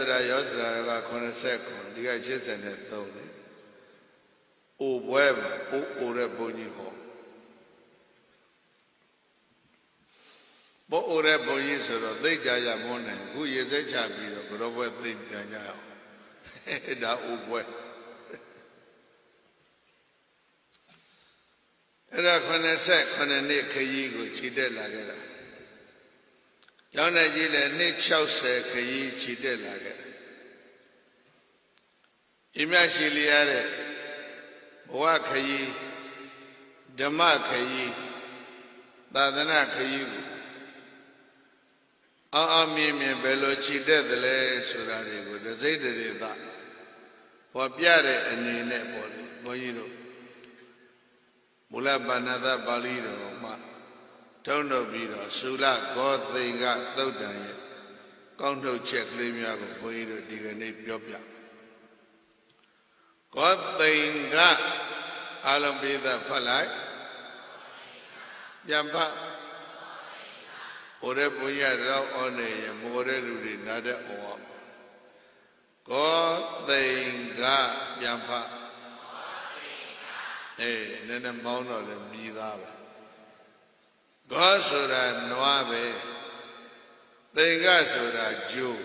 Yatra Yosra Kona second, the just and a thought. O web, O Reboni ho. Bo Reboni so they jaya mone, who is a champion, but over the Panya. That O web. Era Kona second, Nick Kayigo, cheated like Yana Jila Nick Chaucer Kayi cheated like Imashiliare Wakayi Damakayi Dadana Kayi Amim Belochi dead the lay Surari, the Zeta that. For Piare and in Nepoli, Boyino Mulabanada Balido, Tono Bido, Sula, God thing got Thodan, Conto check Limia, Boyino, Digane Piopia. God thing got Alambida Palai Yamba Orebuya Rao on a Moreludi Nada or God thing got Yampa. Nana Mono and Bidava. God Sura Noave. They got Sura Jew.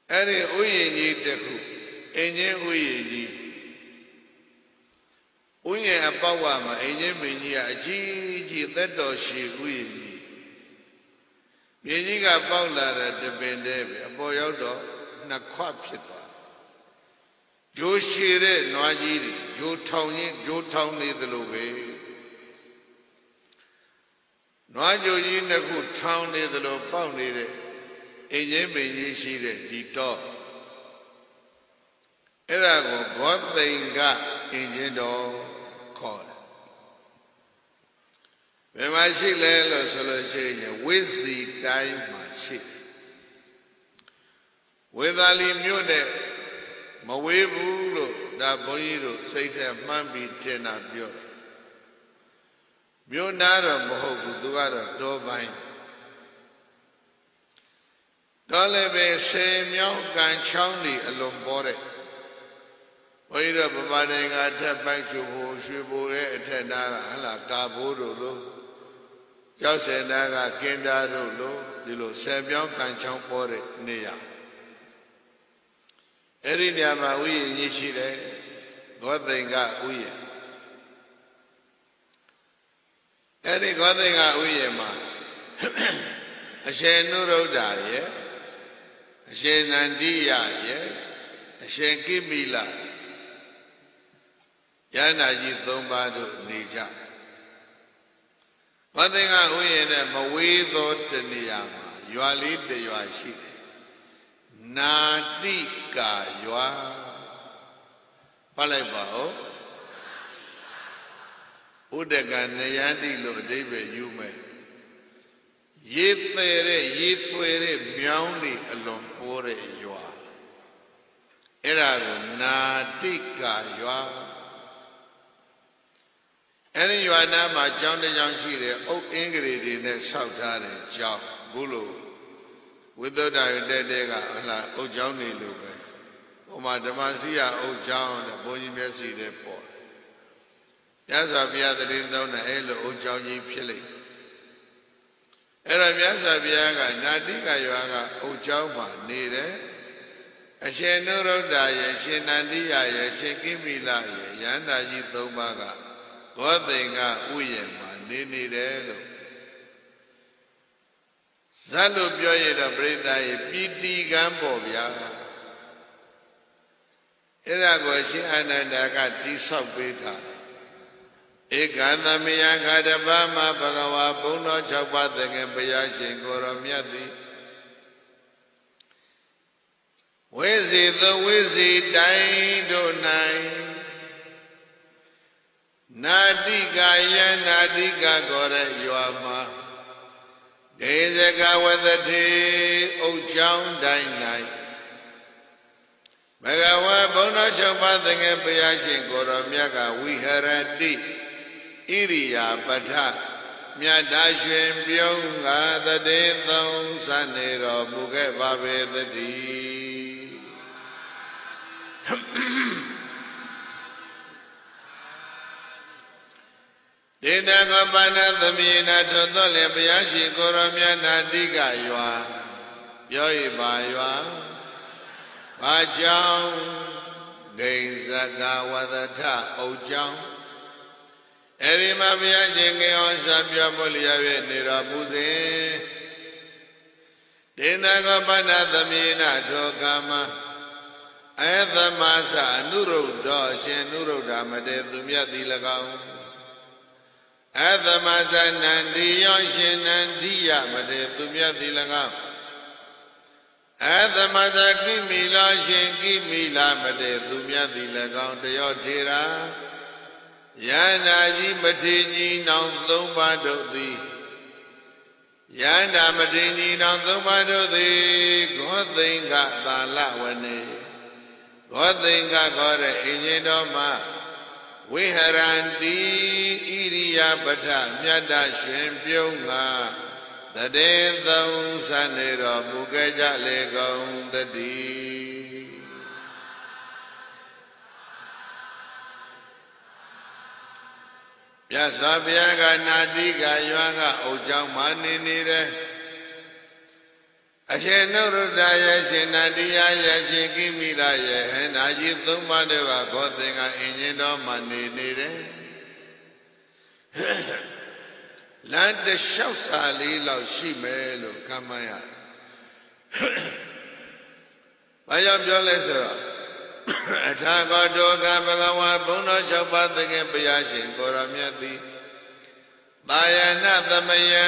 Any Uyi Deku. Enye Uyi. Uye Abawama, Enye Minia, Gigi, that doshi Uyi. Miniga Bawla, the Bende, a boy out of Naquapita. Jo Shire, Noajiri, Jo Towny the Lobe. Noajoji Naku town near the low pounded. Enye Mini Shire, Dito. Erago, God thing got in your call. When my she lay solo change, with the time my ship. With Ali Mune, Mawebu, da Boiro, Satan Mambi Tena Bio. Mionara Mohobu, Duara, Dobine. Dolebe say Miao Gan Chowny along board. Wait up about a tap back to Shibu, Tenaga, Kabudo, Josenaga, Kendado, Dilo, Samuel Canchon Bore, Nia. Erinyama, we in Yishide, God they got we. Any God they got we, ma. A shen no da, yeah. A shen Nandia, yeah. A shen Kimila. Yanaji Thombado Nija. One thing I win a way thought Niyama, you are lead the Yuashi. Nadika, you are Palebao Udagan Nayandi Lo David, you may. Ye pere, Miaundi along for you are. Erago Nadika, you are. Any you are now my John the Young Sheet, oh, Ingrid in the South Island, John, Gulu, without I dega, oh, Johnny Lupe, oh, my Damasia, oh, John, the Bonnie Mercy, the poor. Yazabia, the Lindon, the Elo, oh, Johnny Pili. Era Yasabiaga, Nadika, Yaga, oh, Joma, neither. A she no roda, she Nandia, she Kimila, Yanaji Tomaga. God they got Uyema, Nini Relo. Salo Bioya Breda, Piti Gambobia. Eragoshi Anandaka, Disop Beta. Egana Miyaga de Bama, Bagawa, Bono Chapathang and Bayashi, Goromiati. Where's it the wizzy dying to nine? Nadika ya Nadika Gore Yuama Dezega with the day O John Dine Night Megawa Bona Chapathang and Payashin Goromiaga we had a deep Iria Bata မြတ်တာရွှင်ပြုံးကတတိသုံးစနေတော်မူခဲ့ပါပေသတည်းဒေနကပဏသမီနာထွတ်တော်လည်းဘုရားရှင်ကိုရောမြတ်နာတိကရွာပြောရပါရွာဘာကြောင့်ဂိဉ္စကဝဒထအုတ်ကြောင့်အဲ့ဒီမှာဘုရားရှင်ကဟောရှားပြောဖို့လျက်၍နေတော်မူစဉ်ဒေနကပဏသမီနာထောကမအေသမသအနုရုဒ္ဓရှင်နုရုဒ္ဓမတေသူမြတ်သည်၎င်းအေသမသနန္ဒီယောရှင်နန္ဒီယမတေသူမြတ်သည်၎င်းအေသမသကိမိလောရှင်ကိမိလာမတေသူမြတ်သည်၎င်းတယောထေရာယန္တာကြီးမထေကြီးနောင်သုံးပါးတို့သည်ယန္တာမထေကြီးနောင်သုံးပါးတို့သည်ဂောသိင်္ဂသာလဝနေဂောသိင်္ဂခေါ်တဲ့အင်ရှင်တော်မှာဝိဟရန္တိဣရိယာပဋ္ဌမြတ်တရွှင်ပြုံးငါတတေသုံးစနေတော်မူခဲ့ကြလေကုန်တည်းမြတ်စွာဘုရားကနာတိကရွာကအုတ်ကြောင့်မနေနေတဲ့အရှင်နုရုဒ္ဓရဲ့ရှင်နန္ဒီယရဲ့ရှင်ကိမိရရဲ့ဟန္တာကြီးသုံးပါးတို့ကဂောသင်္ကအင်ရှင်တော်မှနေနေတယ်လမ်းတစ်လျှောက်စာလေးလောက်ရှိမယ်လို့ကမ်းမရဘာကြောင့်ပြောလဲဆိုတော့အထာဂောတောကဘဂဝါဘုန်းတော်၆ပါးသခင်ဘုရားရှင်ကိုရောမြတ်သည်သာယနာသမယံ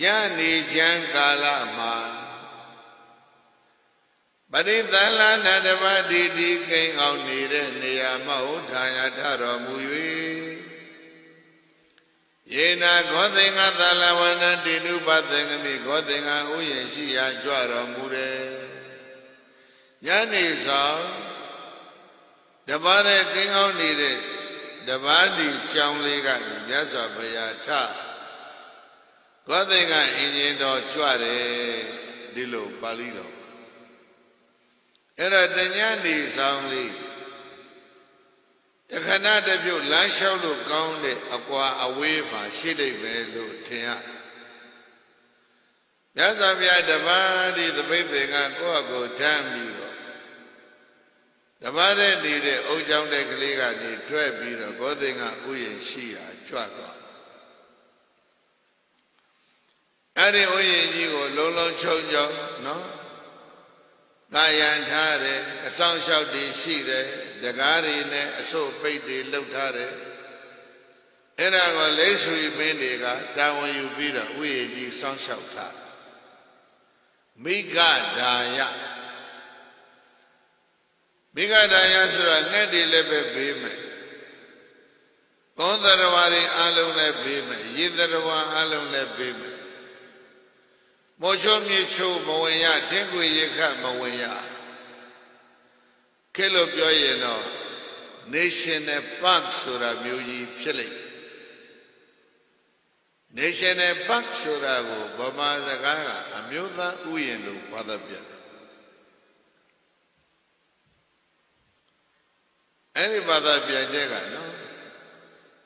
ညနေချမ်းကာလမှာပရိသလနာတပတိတိကိန်းအောင်နေတဲ့နေရာမှာဟောထာယထတော်မူ၍ယေနာဂောသင်္ကသလဝနတိနုပသင်္ကမိဂောသင်္ကဥယျာဉ်ရှိရာကြွတော်မူတယ်ညနေဆောင်တပါးတဲ့ကိန်းအောင်နေတဲ့တပါးဒီကြောင်းလေးကမြတ်စွာဘုရားထဂောသင်္ကအင်ရှင်တော်ကြွတယ်ဒီလိုပါဠိတော်အဲ့တော့တညနေဆောင်လေးတခဏတပြုတ်လမ်းလျှောက်လို့ကောင်းတဲ့အကွာအဝေးမှာရှိလိမ့်မယ်လို့ထင်ရမြတ်စွာဘုရားတပါးဒီသပိတ်ပင်ကကိုယ့်အကိုထမ်းပြီးတော့တပါးတဲ့နေတဲ့အုတ်ကြောင်းတဲ့ကလေးကနေတွဲပြီးတော့ဂောသင်္ကဥယျာဉ်ရှိရာကြွသွားအဲ့ဒီဥယျာဉ်ကြီးကိုလုံးလုံးချုံချုံနော်ကာယံထားတယ်အဆောင်လျှောက်တည်ရှိတယ်တကားတွေနဲ့အစို့ပိတ်တွေလှုပ်ထားတယ်အဲ့ဒါကိုလိတ်ဆွေပင်းတွေကတာဝန်ယူပြီးတော့ဥယျာဉ်ကြီးစောင့်ရှောက်ထားမိဂဒါယမိဂဒါယဆိုတာငှက်တွေလည်းပဲပေးမယ်ကောသရဝါတွေအလုံးလည်းပေးမယ်ရေသရဝါအလုံးလည်းပေးမယ်မောချိုမြေချိုမဝင်ရတင်းခွေရခမဝင်ရခဲလို့ပြောရင်တော့ National Park ဆိုတာမျိုးကြီးဖြစ်လိမ့်မယ် National Park ဆိုတာကိုဗမာစကားကအမျိုးသားဥယျာဉ်လို့ဘာသာပြန်တယ်အဲ့ဒီဘာသာပြန်တဲ့ကနော်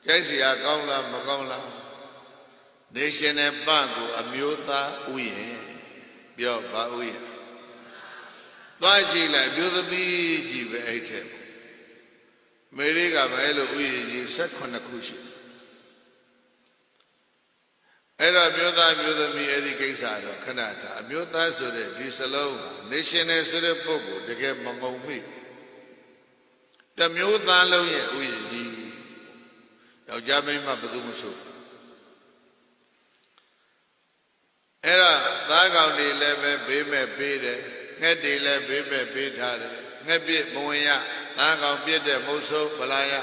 ကြိုက်စရာကောင်းလားမကောင်းလားNational Park ကိုအမျိုးသားဥယျာဉ်ပြောပါဥယျာဉ်သွားကြည့်လိုက်မျိုးသမီးကြီးပဲအဲ့ထက်မေရိကပဲအဲ့လိုဥယျာဉ်ကြီး18ခုရှိအဲ့တော့မျိုးသားမျိုးသမီးအဲ့ဒီကိစ္စတော့ခဏတာအမျိုးသားဆိုတဲ့ဒီစလုံး National ဆိုတဲ့ပုဂ္ဂိုလ်တကယ်မငုံမိတမျိုးသားလုံးရဲ့ဥယျာဉ်ကြီးယောက်ျားမိန်းမဘယ်သူမှမဆိုအဲ့တော့သားကောင်တွေလည်းပဲဘေးမဲ့ပေးတယ်ငှက်တွေလည်းဘေးမဲ့ပေးထားတယ်ငှက်ပြစ်မဝင်ရသားကောင်ပြစ်တဲ့မုတ်ဆိုးဗလာရ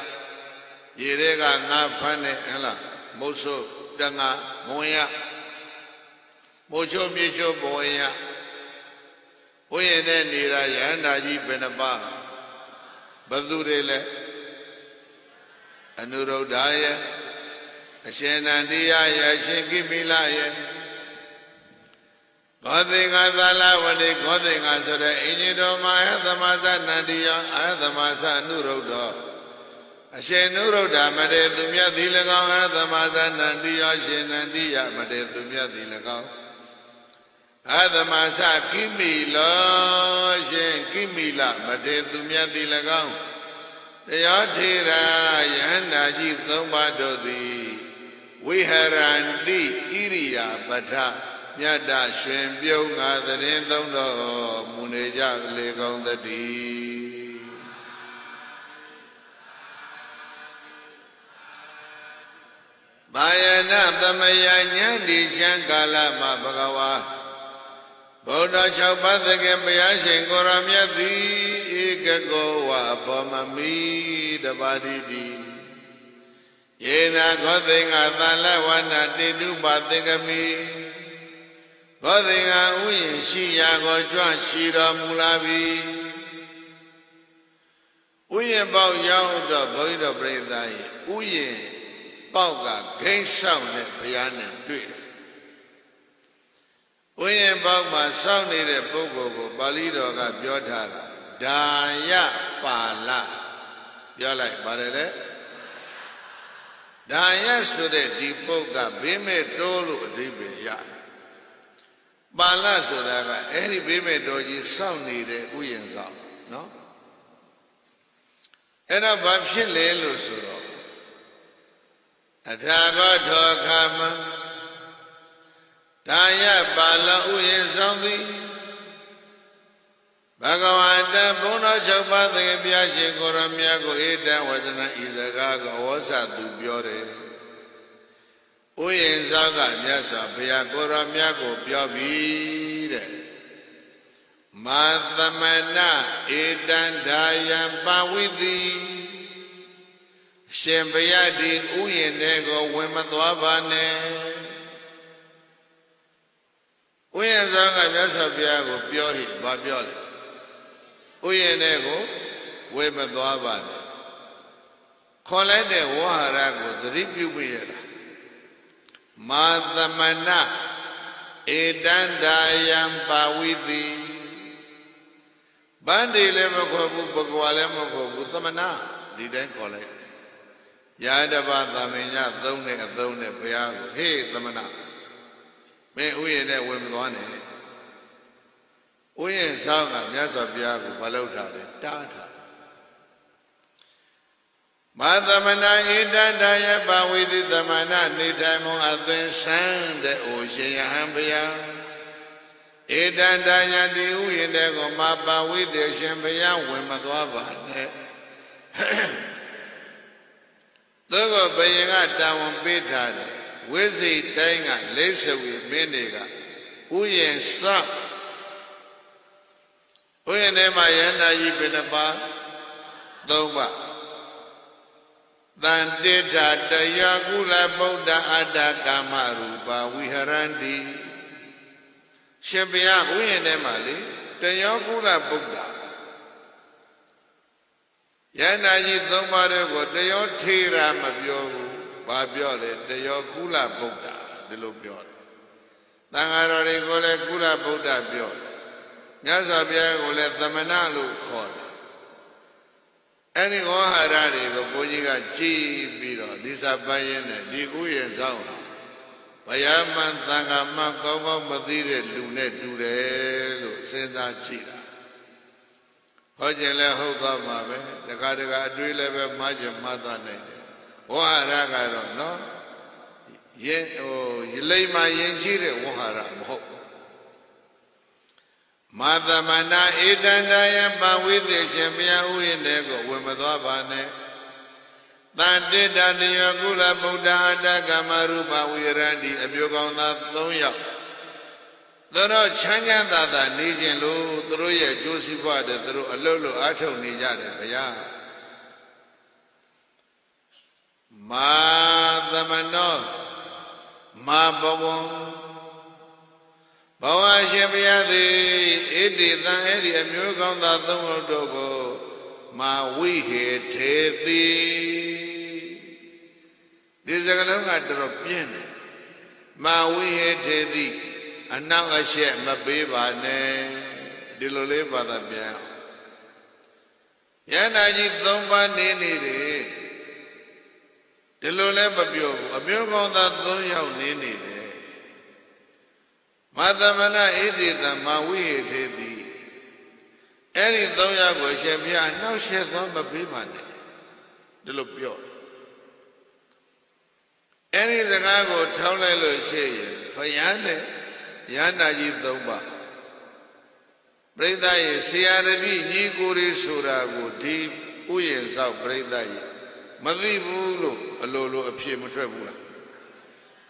ရေတွေကငါဖမ်းတယ်ဟဲ့လားမုတ်ဆိုးတငါမဝင်ရမိုးချိုးမြေချိုးမဝင်ရဘုရင်နဲ့နေတာရဟန္တာကြီးဘယ်နှပါဘသူတွေလဲအနုရုဒ္ဓရဲ့ အရှင်နန္ဒီယရဲ့အရှင်ကိမိလရဲ့ဂောသိင်္ဂသာလဝတိဂောသိင်္ဂဆိုတဲ့အင်ကြီးတော်မှာအသမသနန္ဒီယအသမသနုရုဒ္ဓအရှင်နုရုဒ္ဓမတေသူမြတ်သည်၎င်းအသမသနန္ဒီယရှင်နန္ဒီယမတေသူမြတ်သည်၎င်းအသမသကိမိလောရှင်ကိမိလမတေသူမြတ်သည်၎င်းတရားထေရယန္တာကြီးသုံးပါးတို့သည်ဝိဟရန္တိဣရိယာပဋ္ဌမြတ်တရွှင်ပြုံးငါသတင်းသုံးတော်မူနေကြလေကောင်းသတည်းဘာယနာသမယဉာဏ်ဒီချမ်းကာလမှာဘဂဝါဗုဒ္ဓ6ပါးသခင်ဘုရားရှင်ကိုရောမြတ်သည်ဧကကောဝဘောမမီတပါတိတိယေနာဂောသိင်္ဂသာလဝနာတိတုပသင်္ကမိဂောသိင်္ဂဥယျင်ရှိရာကိုကြွရှိတော်မူလာပြီဥယျင်ပေါက်ရောက်တော့ဘုန်းကြီးတော်ပြိဿာရဲ့ဥယျင်ပေါက်ကဂိမ်းဆောင်တဲ့ဘုရားနဲ့တွေ့တယ်ဥယျင်ပေါက်မှာစောင့်နေတဲ့ပုဂ္ဂိုလ်ကိုပါဠိတော်ကပြောထားတာဒါယပါဠပြောလိုက်ပါတယ်လေဒါယဆိုတဲ့ဒီပုဂ္ဂဘေးမဲ့တိုးလို့အဓိပ္ပာယ်ရပါဠဆိုတာကအဲ့ဒီဘေးမဲ့တော်ကြီးစောင့်နေတဲ့ဥယျင်ဆောင်နော်အဲ့တော့ဘာဖြစ်လဲလို့ဆိုတော့အထာဂောထောခမဒါယပါဠဥယျင်ဆောင်သည်ဘဂဝန္တဘုန်းတော်6ပါးသခင်ဘုရားရှင်ကိုရောမြတ်ကိုဧတံဝဇနဤစကားကိုဝေါစသူပြောတယ်ဥယျင်ဆောင်ကမြတ်စွာဘုရားကိုရောမြတ်ကိုပြောပြီးတဲ့မာသမဏဧတံဒါယံပါဝိတိရှင်ဘုရားဒီဥယျင်တွေကိုဝင်မသွားပါနဲ့ဥယျင်ဆောင်ကမြတ်စွာဘုရားကိုပြောဟိဘာပြောလဲဥယျင်တွေကိုဝေမသွားပါနဲ့ခေါ်လိုက်တဲ့ဝဟရကိုသတိပြုမိရတာမာသမဏဧတံဒါယံပါဝိတိဗန္ဒီလည်းမခေါ်ဘူးဘဂဝါလည်းမခေါ်ဘူးသမဏဒီတိုင်းခေါ်လိုက်ယာတပသမင်ညသုံးတဲ့အသုံးနဲ့ဘုရားကိုဟေးသမဏမင်းဥယျာဉ်နဲ့ဝင်မသွားနဲ့ဥယျာဉ်ဆောင်ကမြတ်စွာဘုရားကိုမလုပ်ထားတယ်တားထားမာသမဏဧတံဒါယပါဝိတိသမဏနေထိုင်မုံအသွင်ဆန်းတဲ့အိုရှင်ယဟန်ဘုရားဧတံဒါယတိဥယျာဉ်တဲ့ကိုမာပါဝိတိရှင်ဘုရားဝင်မသွားပါနဲ့သူကဘယင်ကတာဝန်ပေးထားတယ်ဝိဇိတိုင်းကလိစ္ဆဝီမင်းတွေကဥယျာဉ်ဆောက်ဥယျာဉ်ထဲမှာယန္တာကြီးဘယ်နှပါ3ပါတန်တိဋ္ဌတယကုလဗုဒ္ဓအတ္တကာမရူပဝိဟရန္တိရှင်ဘုရားဥယျာဉ်ထဲမှာလေတယောကုလဗုဒ္ဓယန္တာကြီး3ပါးတွေကိုတယောထေရမပြောဘူးဘာပြောလဲတယောကုလဗုဒ္ဓဒီလိုပြောတယ်သံဃာတော်တွေကိုလည်းကုလဗုဒ္ဓပြောတယ်မြတ်စွာဘုရားကိုလည်းသမဏလို့ခေါ်တယ်အဲ့ဒီဝဟရတွေကိုဘုန်းကြီးကကြည်ပြီးတော့ဒီစာပိုင်းရင်းနဲ့ဒီဥယျာဉ်ဆောင်ဘယမန်သံဃာမကောင်းကောင်းမသိတဲ့လူနဲ့တူတယ်လို့စဉ်းစားကြည့်တာဟောကျင်လဲဟုတ်သွားမှာပဲတခါတခါအတွေးလည်းပဲမှားချင်မှားသွားနိုင်တယ်ဝဟရကတော့နော်ယလိမ္မာယဉ်ကျေးတဲ့ဝဟရမဟုတ်မာသမဏဧတံဒါယပါဝိသေရှင်ဘုရားဥယျာဉ်တဲ့ကိုဝင်မသွားပါနဲ့တန်တိတတယောကုလဗုဒ္ဓအတ္တကမရူပဝိရန္တိအမျိုးကောင်းသား3ယောက်သူတို့ချမ်းချမ်းသာသာနေခြင်းလို့သူတို့ရဲ့ကျိုးစီးပွားတဲ့သူတို့အလုပ်လို့အားထုတ်နေကြတယ်ဘုရားမာသမနောမာဘဝံဘဝရှင်ဘုရားသည်ဣတိသံအဲ့ဒီအမျိုးကောင်းသား3ယောက်တို့ကိုမာဝိဟေထေတိ This is a drop. Ma we hate the and now I share my baby the Loleba the Bia. Yanaji Domba Nini. The Loleba Bio, a Biogon that Donya Nini. Madamana Edith and Ma we hate thee. Any Donya was Shabia, now shares on my baby. The Lopio. Any the Gago town I say, for Yane, Yanaji Domba. Breda, Siarabi, Niguri Surago, deep, Uyen South Breda, Madibulo, a lolo appear Mutravula.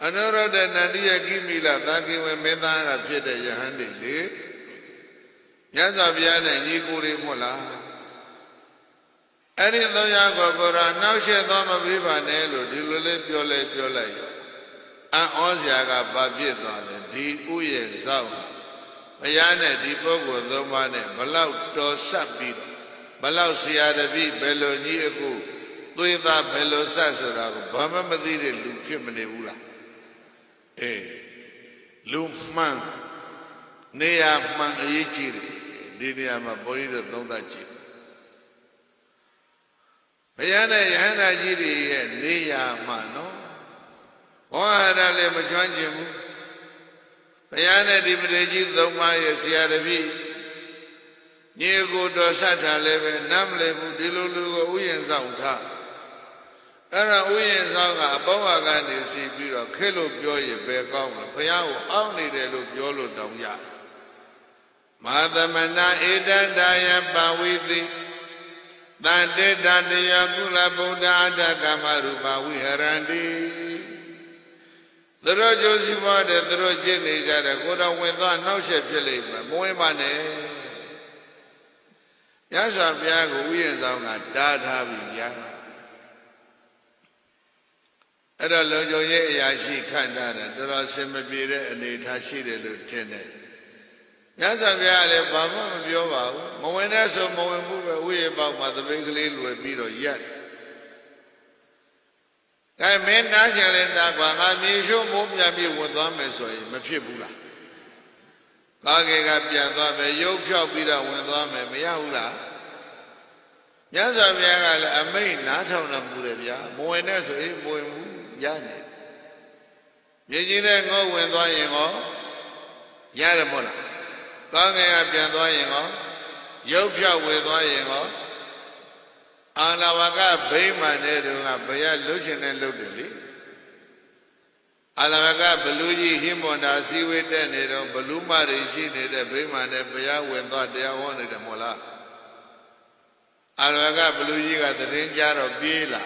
Another than Nadia Gimila, thanking when Medan appeared at Yahandi, Yazaviana, Niguri Mola. Any Doyago Gora, now she thought of Vivanello, Dilole Piole, and Oziaga Babieton, Di Uyen Zau, Mayane, Di Pogo, Domane, Balau to Sapi, Balau Siadabi, Bello Niago, Tuiva Bello Sasura, Bama Madiri, Lupimanebula. Lumman, Nea Man Yichiri, Diniama Boida Dondachi. Bayana Yana Jiri, Nia Mano. Wahara le Majanjimu. Bayana di Breji, Domaya Siarabi. Niego Dosata Leve, Namlebu, Dilulu, Uyen Zauta. Era Uyen Zanga, Bawagani, Sibiro, Kelo Joy, Begong, Payao, only the Lujolo Domya. Madamana Eda Daya Bawithi. Dante Yakula Buddha Kamaruba Wiharandi. The Rojosiva, the Rojini, that go down without no ship, Moemane. Yasa Piago, we and Zanga, Dad having Yang. At a Lojoye Yashi Kandana, there are Semabira and the Tashi Lieutenant. Yasaviale Baba Biova, Moenas or Moembu, we about Mother Bigley will be yet. I mean, National and Dagwanga, Misho Mobiami with them as well, Mapibula. Kage Gapian, Yopia Bida with them and Miaula. Yasaviale, a main, not on a Buddha, Moenas or Moembu, Yane. Yajina go with Doyen, Yaramona. Kangaya Piandoyingo, Yopia with Doyingo, Alavaga Bayman, Baya Luchin and Ludili, Alavaga Beluji, him on a seaway tenid, Baluma Rishi, the Bayman, and Baya when they are wanted a mola. Alavaga Beluji got the danger of Bila.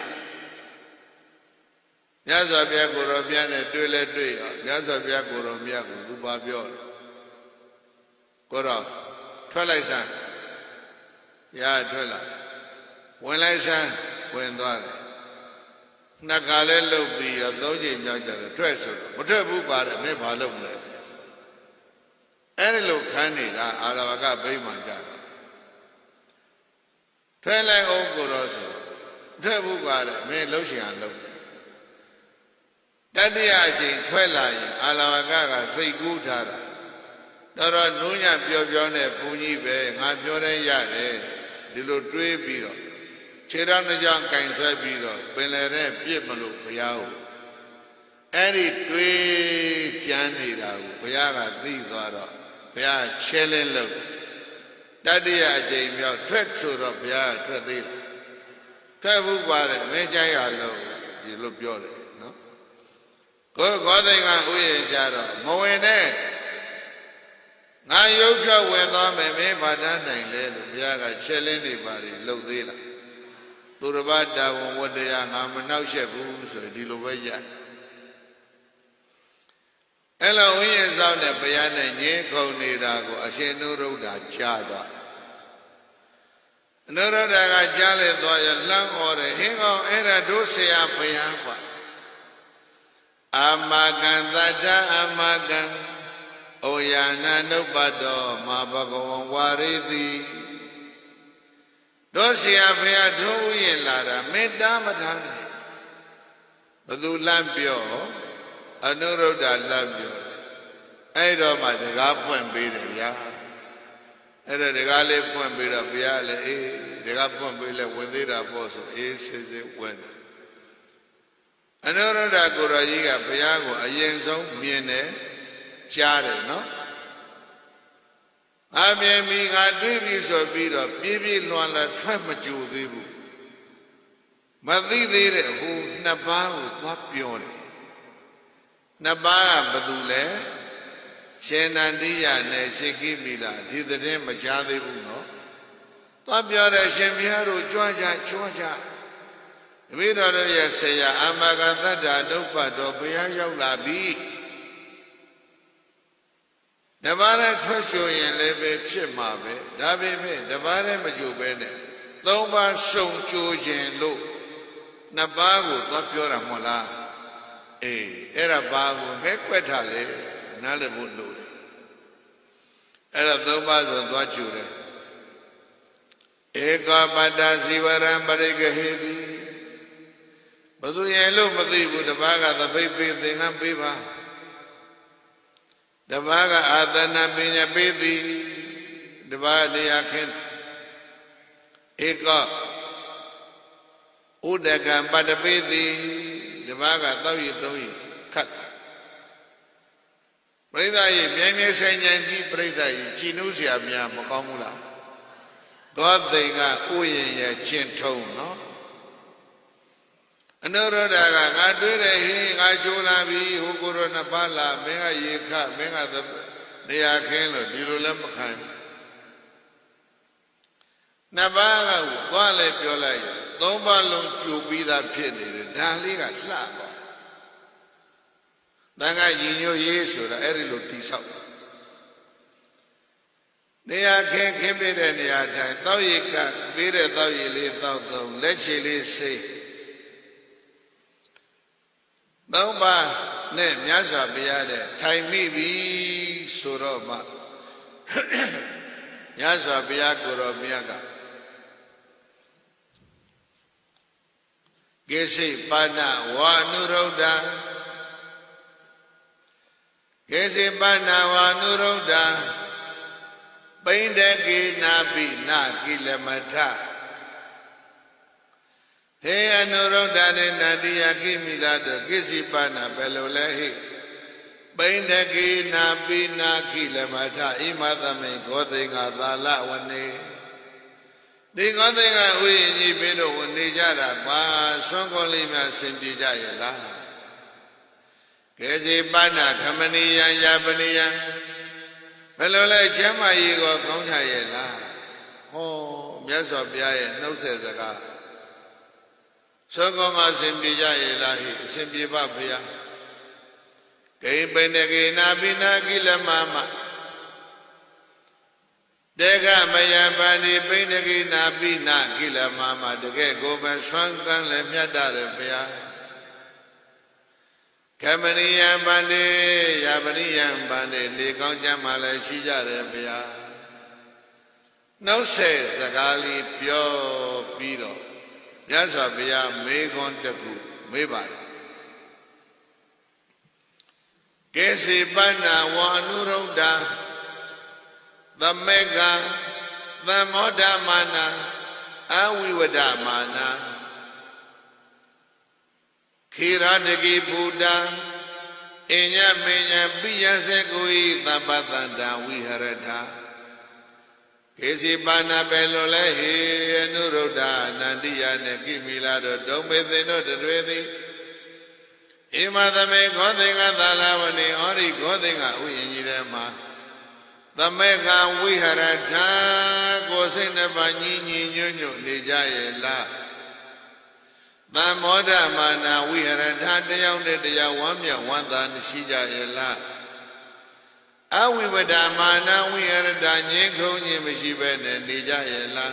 Yazabia Gorobian and Dule Dua, Yazabia Gorobiago, Dubabio. Goro, Twilight Sun. Ya Twilight. When I sang, when Dware. Nakale Lobi, a doji Naja, Treasure, whatever bar, maybe I love it. Any look handy, Alavaga Baymanja. Twilight Old Goroso, whatever bar, may Lotian look. That day I say, Twilight, Alavaga, say good Tara. There are Nunya Pione, Puni Bay, Hapione Yade, Dilo Dwe Biro, Cherana Jan Kainsa Biro, Benere, Piemalo, Piao. Any Dwe Janida, Piaga, Divara, Pia Chelen Look. That day I say, your treacher of Pia Tradil. Tabu Vare, Majaya Low, you look your no? Go Godinga Uye Jaro, Moene. I Yoka went on me, Madana and Lelo, Yaga, Chelini Bari, Lodila. Turabata, what they are, I'm now chef, so Dilovaya. Hello, we is on the Bayana, Yeko Nirago, Ashenu Roda, Chaba. Another Daga Jale, though a long order, Hingo, Era Dosia Payamba. Amagan, Dada, Amagan. Oyana no bado, Mabago, Waridi. Dosia Pia do in Lara, made Damadan. Badu Lampio, Anuruddha Lampio. I don't mind the Gapon beating ya. And the Gale point beat up Yale, the Gapon beat with it up also, is it when. Anuruddha Gurayiga, Piago, a yenzo, Miene, Chare, no? I mean, I dream is a bit of Bibi Luana Tramaju. Madi who Nabaru, Papione. Nabara Badule, Shenandia, Ne, Sheki Mila, did the name of Jadi Buno. Tapiara, Shemiaru, Georgia. We don't say, Amagata, Dopa, Dopia, Labi. Navara Trasho and Lebe Pimabe, Dabe, Navara Majubene, Loma Song Chujan Lo, Nabago, Tapiora Mola, Era Bago, Mequetale, Nalabundo, Era Domas on Dwachure, Ega Bada Zivaram Barega Hedi, Badu Yellow Madibu, the Baga, the baby, the Hampiva. The Vaga Adana Binya Bidi, the Vadiakin Eka Udagam Badabidi, the Vaga Tawi, cut. Preda, Yamia Sanyanji, Preda, Chinusia Mia Mokamula. God they got Uya Chinton, no? Another I do the I Jolabi, Huguro Napala, Mega Yeka, Mega the Neakeno, Dirulamkan. Nabaga, Wale Piola, Dombalon to be that penny, Daliga Slava. Danga Gino Yesu, the Erilo Tisa. They are can't be any time, though you can be it, though you live, though, let you say. Namba ne Myasa Biade, Time me Suroma Myasa Biakuro Miaga Gesi Pana Wanuroda Gesi Pana Wanuroda Bindagi Nabi Na Kilamata Hey, Anuroda Nadia Gimilado, Gizipana, Belolehi, Bainagi, Nabi, Naki, Lamata, Imadame, Gothinga, Dala, one day. The Gothinga, we in Ibido, when Nijara, Ba, Songolima, Sindijayala. Gizipana, Kamania, Yabania, Belole, Jama, Yigo, Kontayela. Oh, Yasobia, no says a guy. Sogonga Simbija Elahi, Simbiba Pia. Gay Benegi Nabina Gila Mama. Dega Maya Bani Benegi Nabina Gila Mama, the gay Goban Swankan Lemyada Pia. Kamania Bandi, Yabani Bandi, the Conjamala Shija Pia. No says Zagali Pio Piro. Yasabia Megon Taku, Mebad. Kesi Bana Wanuroda, the Mega, the Modamana, Awiwadamana, Kiradegi Buddha, Inya Menya Biyasegui, the Batanda, we hereta. Kesi Bana Belolehi, Nuroda, Nandia, Nekimilado, don't be the note ready. Imadame Godinga, the Lavani, Ori Godinga, we in Yirema. The Mega, we had a time, goes in the Banini, Nijayela. The Modamana, we had a time, the Yawamia, one than Shijayela. Awi Vadamana, we are a Danyanko, Nimishiben, and Nijayela.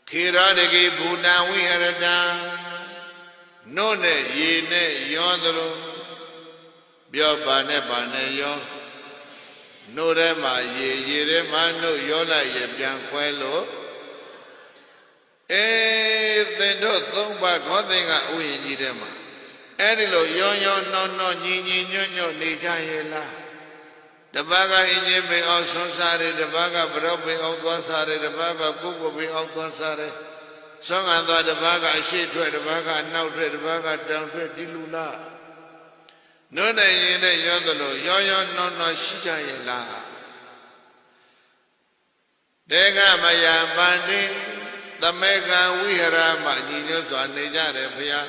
Kiradegi Buddha, we are a Dan. None, Yene, Yondro, Biobane, Bane, Yon. Norema, Yerema, no Yola, Yebianquelo. Then don't back one thing at Uyinirema. အဲ့ဒီလိုရောရောနှောနှောညီညီညွတ်ညွတ်နေကြရဲ့လားတပတ်ကအင်းကြီးပင်အောင်ဆွမ်းစားတယ်တပတ်ကဘရောပင်အောင်သွားစားတယ်တပတ်ကကုကုပင်အောင်သွားစားတယ်ဆွမ်းခံသွားတပတ်ကအရှိထွက်တပတ်ကအနောက်ထွက်တပတ်ကတောင်ထွက်ဒီလူလားနုနိုင်ရင်နဲ့ရောသလိုရောရောနှောနှောရှိကြရဲ့လားတေကမယပန္တိသမေကဝိဟရမညီညွတ်စွာနေကြတယ်ဘုရား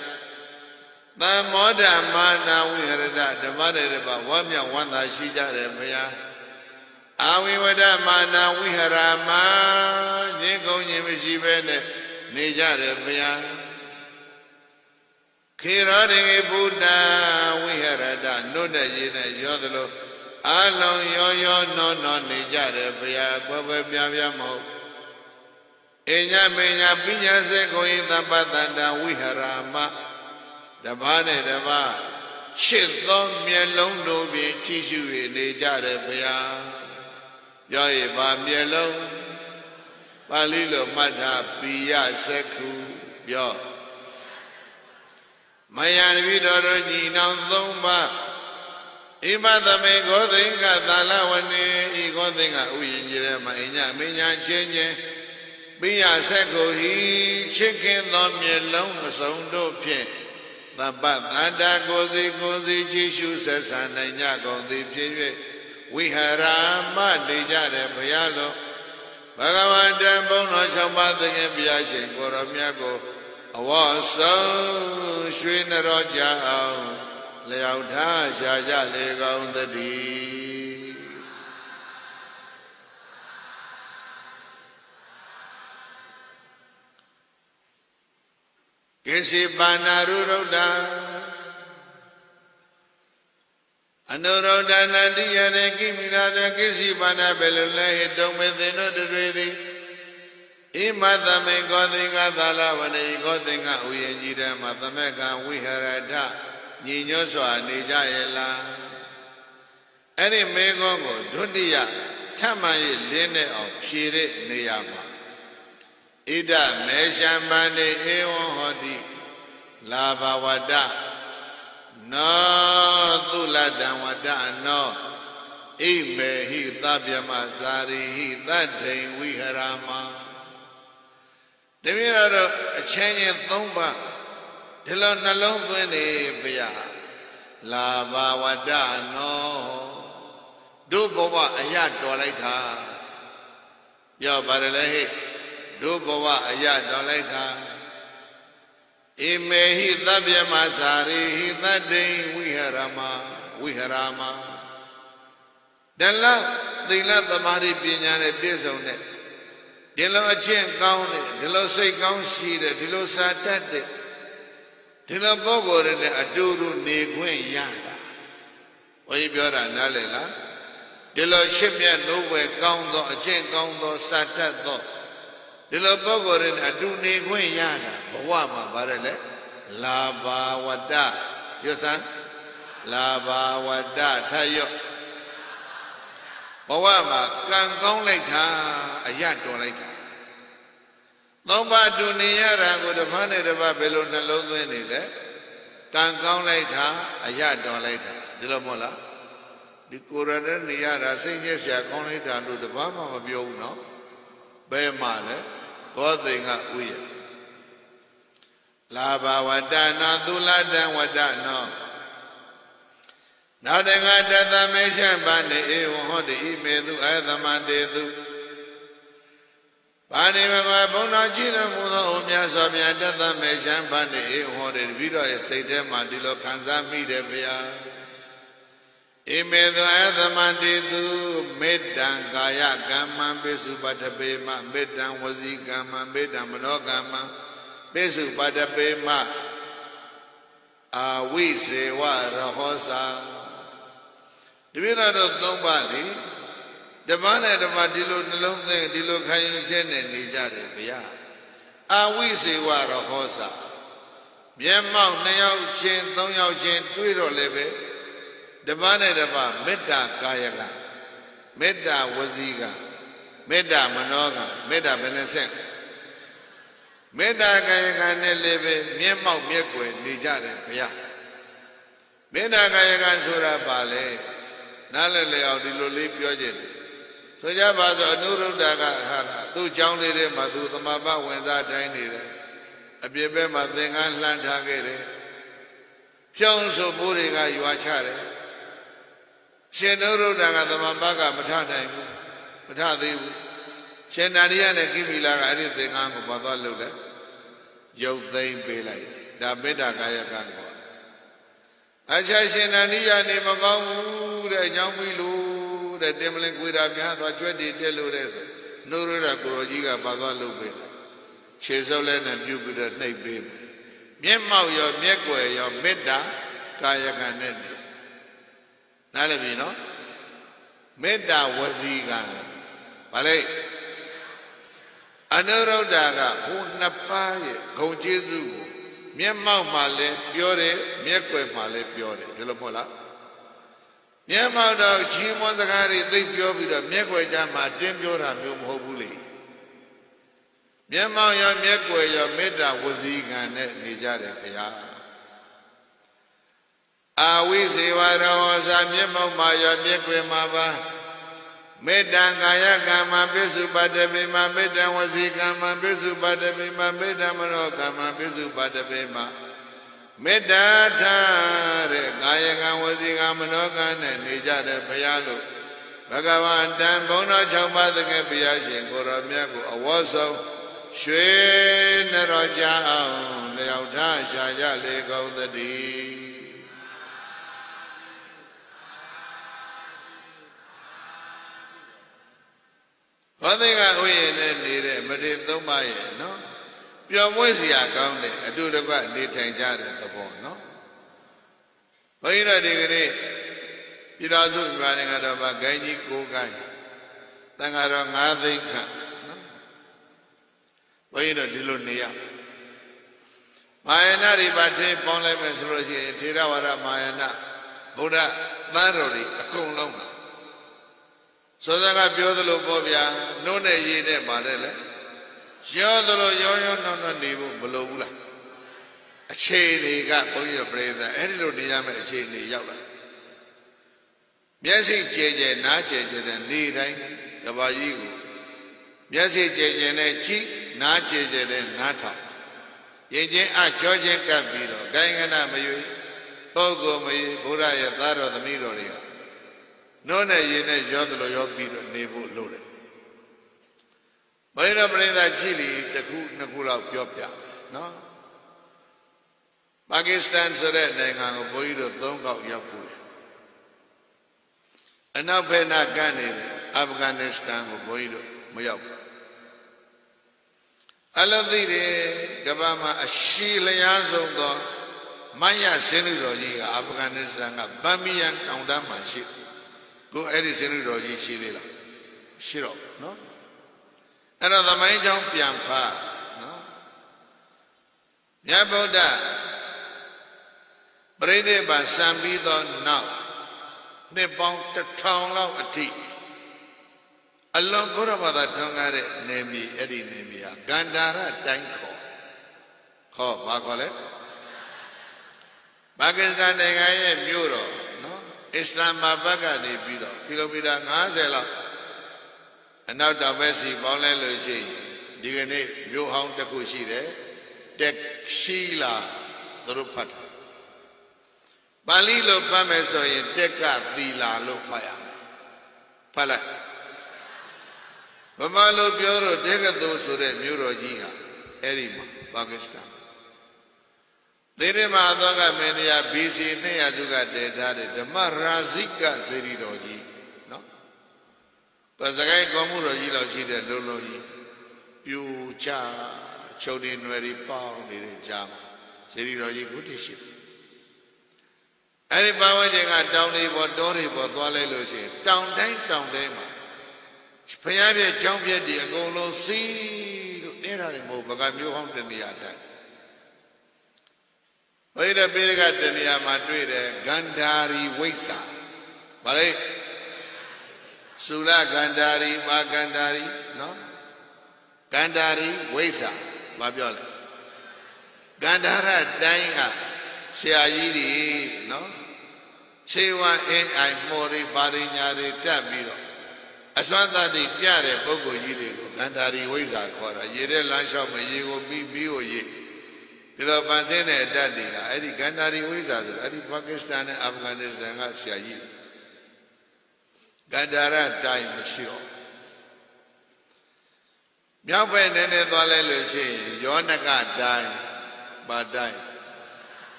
သမောဓမာနာဝိဟရဒဓမ္မတေတပဝါမြောက်ဝန္တာရှိကြတယ်ဘုရားအာဝိဝဒမာနာဝိဟရမညင်ကုန်ခြင်းမရှိဘဲနဲ့နေကြတယ်ဘုရားခေရောတိဗုဒ္ဓဝိဟရဒနုတ္တရေနဲ့ရောသလိုအလုံးရောရောနှောနှောနေကြတယ်ဘုရားကွယ်ကွယ်ပြားပြားမဟုတ်အညမညာပညာစေကိုဤသဗ္ဗတန္တဝိဟရမတပါးနဲ့တပါးချစ်သောမျက်လုံးတို့ဖြင့်ကြည့်ရှု၍နေကြတယ်ဘုရားပြောရပါမျက်လုံးပါဠိလိုမှတ်ထားပိယစက္ခုပြောမယံတပိတော်တို့ညီနောင်၃ပါးဣမသမေဂောသိင်္ဂသာလဝနေဤဂောသိင်္ဂဥယျင်ကြီးထဲမှာအညမညာချင်းချင်းပိယစက္ခုဟိချစ်ခင်သောမျက်လုံးမစုံတို့ဖြင့်သဗ္ဗတန္တာကိုစီကြည်ရှုဆက်ဆံနိုင်ကြကုန်သည်ဖြစ်၍ဝိဟရာမနေကြတယ်ဘုရားလိုဘဂဝန္တံဘုံတော်၆ပါးသခင်ဘုရားရှင်ကိုရောမြတ်ကိုအဝတ်ဆုံးရွှေနရောကြအောင်လျောက်ထားရှာကြလေကောင်းသတည်းကိစီပါဏာရုဒ္ဓအနုရုဒ္ဓနာတိယရေကိမိရာတကိစီပါဏဘယ်လိုလဲဟိတုံမေသင်တို့တွေသည်ဣမသမေကောသင်္ကသာလဝနေကောသင်္ကဥယျင်ကြီးထဲမှာသမက်ကဝိဟရထညီညွတ်စွာနေကြရဲ့လားအဲ့ဒီမေကောကိုဒုတိယထမှန်၍လင်းတဲ့အောင်ဖြေတဲ့နေရာမှာဣဒမေရှံပန္တိဧဝံဟောတိလာဘဝတ္တနောသုလတ္တံဝတ္တနောဣမေဟိသဗ္ဗမစာရိဟိသတ္ထိန်ဝိဟရမတပည့်တော်အချင်းချင်း၃ပါးဒီလိုနှလုံးသွင်းနေဗျာလာဘဝတ္တနောဒုဘဝအယတော်လိုက်တာပြောပါတယ်လေဟိဒုဘဝအယတော်လိုက်တာဣမေဟိသဗ္ဗမစာရိဟိသတ္တိဝိဟရမတလသီလသမာဓိပညာနဲ့ပြည့်စုံတဲ့ဒီလိုအကျင့်ကောင်းတဲ့ဒီလိုစိတ်ကောင်းရှိတဲ့ဒီလိုစာတတ်တဲ့ဒီလိုပုဂ္ဂိုလ်တွေနဲ့အတူတူနေခွင့်ရတာဘုန်းကြီးပြောတာနားလည်လားဒီလိုရှစ်မြတ်လို့ပဲကောင်းသောအကျင့်ကောင်းသောစာတတ်သောဒီလိုပုဂ္ဂိုလ်တွေနဲ့အတူနေခွင့်ရတာဘဝမှာဗါတယ်လေလာဘဝတ္တရွတ်စမ်းလာဘဝတ္တထရွတ်ဘဝမှာကံကောင်းလိုက်တာအရတော်လိုက်တာသုံးပါးတူနေရတာကိုဓမ္မနဲ့ဓမ္မဘယ်လိုနှလုံးသွင်းနေလဲကံကောင်းလိုက်တာအရတော်လိုက်တာဒီလိုမဟုတ်လားဒီကိုယ်ရတဲ့နေရတာစိတ်ညစ်စရာကောင်းလိုက်တာလို့တပတ်မှမပြောဘူးနော်ဘယ်မှာလဲဘောသိင်္ဂဥယျာလာဘဝတ္တနာသုလတံဝတ္တနောနောက်တခါတသမေရှံပန္တိဧဝံဟောတိဣမေသူအသမန္တေသူပါဏိမကွာဘုံတော်ကြည်တော်မူသောအိုမြတ်စွာဘုရားတသမေရှံပန္တိဧဝံဟောတိတပည့်တော်ရဲ့စိတ်ထဲမှာဒီလိုခံစားမိတယ်ဗျာဣမေသူအသမန္တေသူမေတ္တံကာယကမ္မံပိစုပတ္တပေမမေတ္တံဝစီကမ္မံမေတ္တံမနောကမ္မံပိစုပတ္တပေမအာဝိစေဝရဟောစာတပည့်တော်၃ပါးလေဓမ္မနဲ့ဓမ္မဒီလိုနှလုံးသွင်းဒီလိုခံယူချက်နဲ့နေကြတယ်ဗျာအာဝိစေဝရဟောစာမျက်မှောက်2ယောက်ချင်း3ယောက်ချင်းတွေ့တော့လည်းပဲဓမ္မနဲ့ဓမ္မမေတ္တာကာယကမေတ္တာဝစီကမေတ္တာမနောကမေတ္တာဘယ်နှဆက်မေတ္တာကာယကနဲ့လည်းပဲမျက်မှောက်မျက်ွယ်နေကြတယ်ဗျာ မေတ္တာကာယကဆိုတာပါလေနားလည်လျောက်ဒီလိုလေးပြောခြင်းဆိုကြပါစို့အနုရုဒ္ဓကဟာသူ့เจ้าလေးတွေမှာသူသမဘဝင်စားတိုင်းနေတယ်အပြစ်ဘက်မှာသင်္ကန်းလှမ်းထားခဲ့တယ်ဖြောင်းဆိုပိုးတွေကရွာချတယ်ရှင်နုရုဒ္ဓကသမဘကမထနိုင်ဘူးမထသေးဘူးရှင်နာရိယနဲ့ကိမိလာကအဲ့ဒီသင်္ကန်းကိုဘာသွားလုပ်လဲရုပ်သိမ်းပေးလိုက်ဒါမေတ္တာကာယကကောအချာရှင်နာရိယနေမကောင်းဘူးတဲ့အကြောင်းပြီးလို့တဲ့တင်မလင်ကွေတာများသွားကျွတ်တည်တက်လို့တဲ့ဆိုနုရုဒ္ဓကိုရောကြီးကဘာသွားလုပ်ပေးလဲခြေစုပ်လဲနဲ့ပြုတ်ပြီးတော့နှိပ်ပေးမယ်မျက်မှောက်ရောမျက်ွယ်ရောမေတ္တာကာယကံနဲ့နေနားလည်ပြီနော်မေတ္တာဝစီကံဗါလေအနုရုဒ္ဓကဟိုနှစ်ပါးရဲ့ဂုံကျေးဇူးကိုမျက်မှောက်မှာလည်းပြောတယ်မျက်ွယ်မှာလည်းပြောတယ်ဒီလိုမဟုတ်လားမျက်မှောက်တော့ချီးမွမ်းစကားတွေသိပြောပြီးတော့မျက်ွယ်ကြမှာတင်းပြောတာမျိုးမဟုတ်ဘူးလေမျက်မှောက်ရောမျက်ွယ်ရောမေတ္တာဝစီကံနဲ့နေကြတယ်ခင်ဗျာအာဝိစေဝရောဇာမျက်မှောက်မှာရောမျက်ွယ်မှာပါမေတ္တာကာယကံမပိစုပတ္တပိမမေတ္တဝစီကံမပိစုပတ္တပိမမေတ္တမနောကံမပိစုပတ္တပိမမေတ္တာထားတဲ့ကာယကံဝစီကံမနောကံနဲ့နေကြတဲ့ဘုရားလို့ဘဂဝါတံဘုံတော်6ပါးတကယ်ဘုရားရှင်ကိုရောမြတ်ကိုအဝတ်ဆုံးရွှေနရောကြအောင်လျောက်ထားရှာကြလေကုန်သတည်းဘောဓိကဥယျာဉ်နဲ့နေတဲ့မထေ3ပါးရဲ့နော်ပျော်မွေ့စရာကောင်းတဲ့အတူတကွနေထိုင်ကြတဲ့သဘောနော်ဘုန်းကြီးတို့ဒီကနေ့ပြည်တော်စုမြန်မာနိုင်ငံတော်မှာဂိုင်းကြီး9ဂိုင်းတန်ဃာတော်9သိန်းခန့်နော်ဘုန်းကြီးတို့ဒီလိုနေရမာယနာတွေပါထည့်ပေါင်းလိုက်မယ်ဆိုလို့ရှိရင်ထေရဝါဒမာယနာဗုဒ္ဓသံတော်တွေအကုန်လုံးစောစောကပြောသလိုပေါ့ဗျာနှုတ်နဲ့ရည်နဲ့ပါတယ်လေရောသလိုရောနှောင်းနေဖို့မလိုဘူးလားအခြေအနေကဘုန်းကြီးတို့ပြိဿအဲ့ဒီလိုနေရမယ့်အခြေအနေရောက်လာမျက်စိကြဲကြဲနားကြဲကြဲတဲ့နေတိုင်းကဘာကြီးကိုမျက်စိကြဲကြဲနဲ့ကြည့်နားကြဲကြဲတဲ့နားထောင်ရင်ချင်းအကြောချင်းကပ်ပြီးတော့ဂိုင်းကနမရွေပုဂ္ဂိုလ်မရွေဘုရားရဲ့သားတော်သမီးတော်တွေကနှုတ်နဲ့ရည်နဲ့ရောသလိုရောပြီးတော့နေဖို့လိုတယ်ဘယ်တော့ပြိဿကြည့်လီတစ်ခုနှစ်ခုလောက်ပြောပြနော်ပါကစ္စတန်ဆိုတဲ့နိုင်ငံကိုဘုန်းကြီးတို့3ခေါက်ရောက်ဘူးအနောက်ဘက်နာကနေအာဖဂန်နစ္စတန်ကိုဘုန်းကြီးတို့မရောက်ဘူးအလုံးသိတယ်ကမ္ဘာမှာအရှိလျားဆုံးသောမယဆင်းရဲတော်ကြီးကအာဖဂန်နစ္စတန်ကဗမ်မီယန်တောင်တန်းမှာရှိကိုအဲ့ဒီဆင်းရဲတော်ကြီးရှိသေးလားရှိတော့နော်အဲ့တော့သမိုင်းကြောင်းပြန်ဖတ်နော်မြတ်ဗုဒ္ဓပရိနိဗ္ဗာန်စံပြီးသောနောက်နှစ်ပေါင်း1000လောက်အထိအလွန်ကိုရဘာသာထွန်းကားတဲ့နေမီအဲ့ဒီနေမီဟာဂန္ဓာရတိုင်းခေါ်ဘာခေါ်လဲပါကစ္စတန်နိုင်ငံရဲ့မြို့တော်နော်အစ္စလာမာဘတ်ကနေပြီးတော့ကီလိုမီတာ50လောက်အနောက်တောင်ဘက်စီပေါင်းလဲလို့ရှိရင်ဒီကနေ့မြို့ဟောင်းတစ်ခုရှိတယ်တက်ရှိလာသူတို့ဖတ်ပါဠိလိုဖတ်မယ်ဆိုရင်တက်ကသီလာလို့ဖတ်ရမယ်ဖတ်လိုက်ဗမာလိုပြောတော့တက်ကသို့ဆိုတဲ့မြို့တော်ကြီးဟာအဲ့ဒီမှာပါကစ္စတန်သေရမအသောကမင်းတရား BC 200စုကတည်ထားတဲ့ဓမ္မရာဇိကစေရီတော်ကြီးနော်သူစကိုင်းကောမှုတော်ကြီးလောက်ရှိတဲ့လုံးလုံးကြီးပြူချချုပ်နေနွယ်တွေပေါင်းနေတဲ့ကြားမှာစေရီတော်ကြီးကုဋ္ဌိရှိတယ်အဲ့ဒီပါဝချင်းကတောင်တွေပေါ်တောတွေပေါ်သွားလိုက်လို့ရှိရင်တောင်တိုင်းမှာဘုရားပြည့်ကျောင်းပြည့်ဒီအကုန်လုံးစီးလို့နေတာတွေမဟုတ်ဘကမျိုးဟောင်းတနေရာတိုင်းဘိဓပိရကတနေရာမှာတွေ့တယ်ဂန္ဓာရီဝိဆာဗါလေသုလဂန္ဓာရီမာဂန္ဓာရီနော်ဂန္ဓာရီဝိဆာမပြောလဲဂန္ဓာရတိုင်းကဆရာကြီးတွေနော် Chewa ai mori barinyari tabiro. Aswantati piare poco yirigo. Gandari wisa kora. Yere lansha me yigo biyo ye. Pilo pantene daddy. Adi gandari wisa. Adi Pakistan and Afghanistan ga siya. Gandara time mashiro. Miape nene dwale lo shi. Yonaka time. Badai.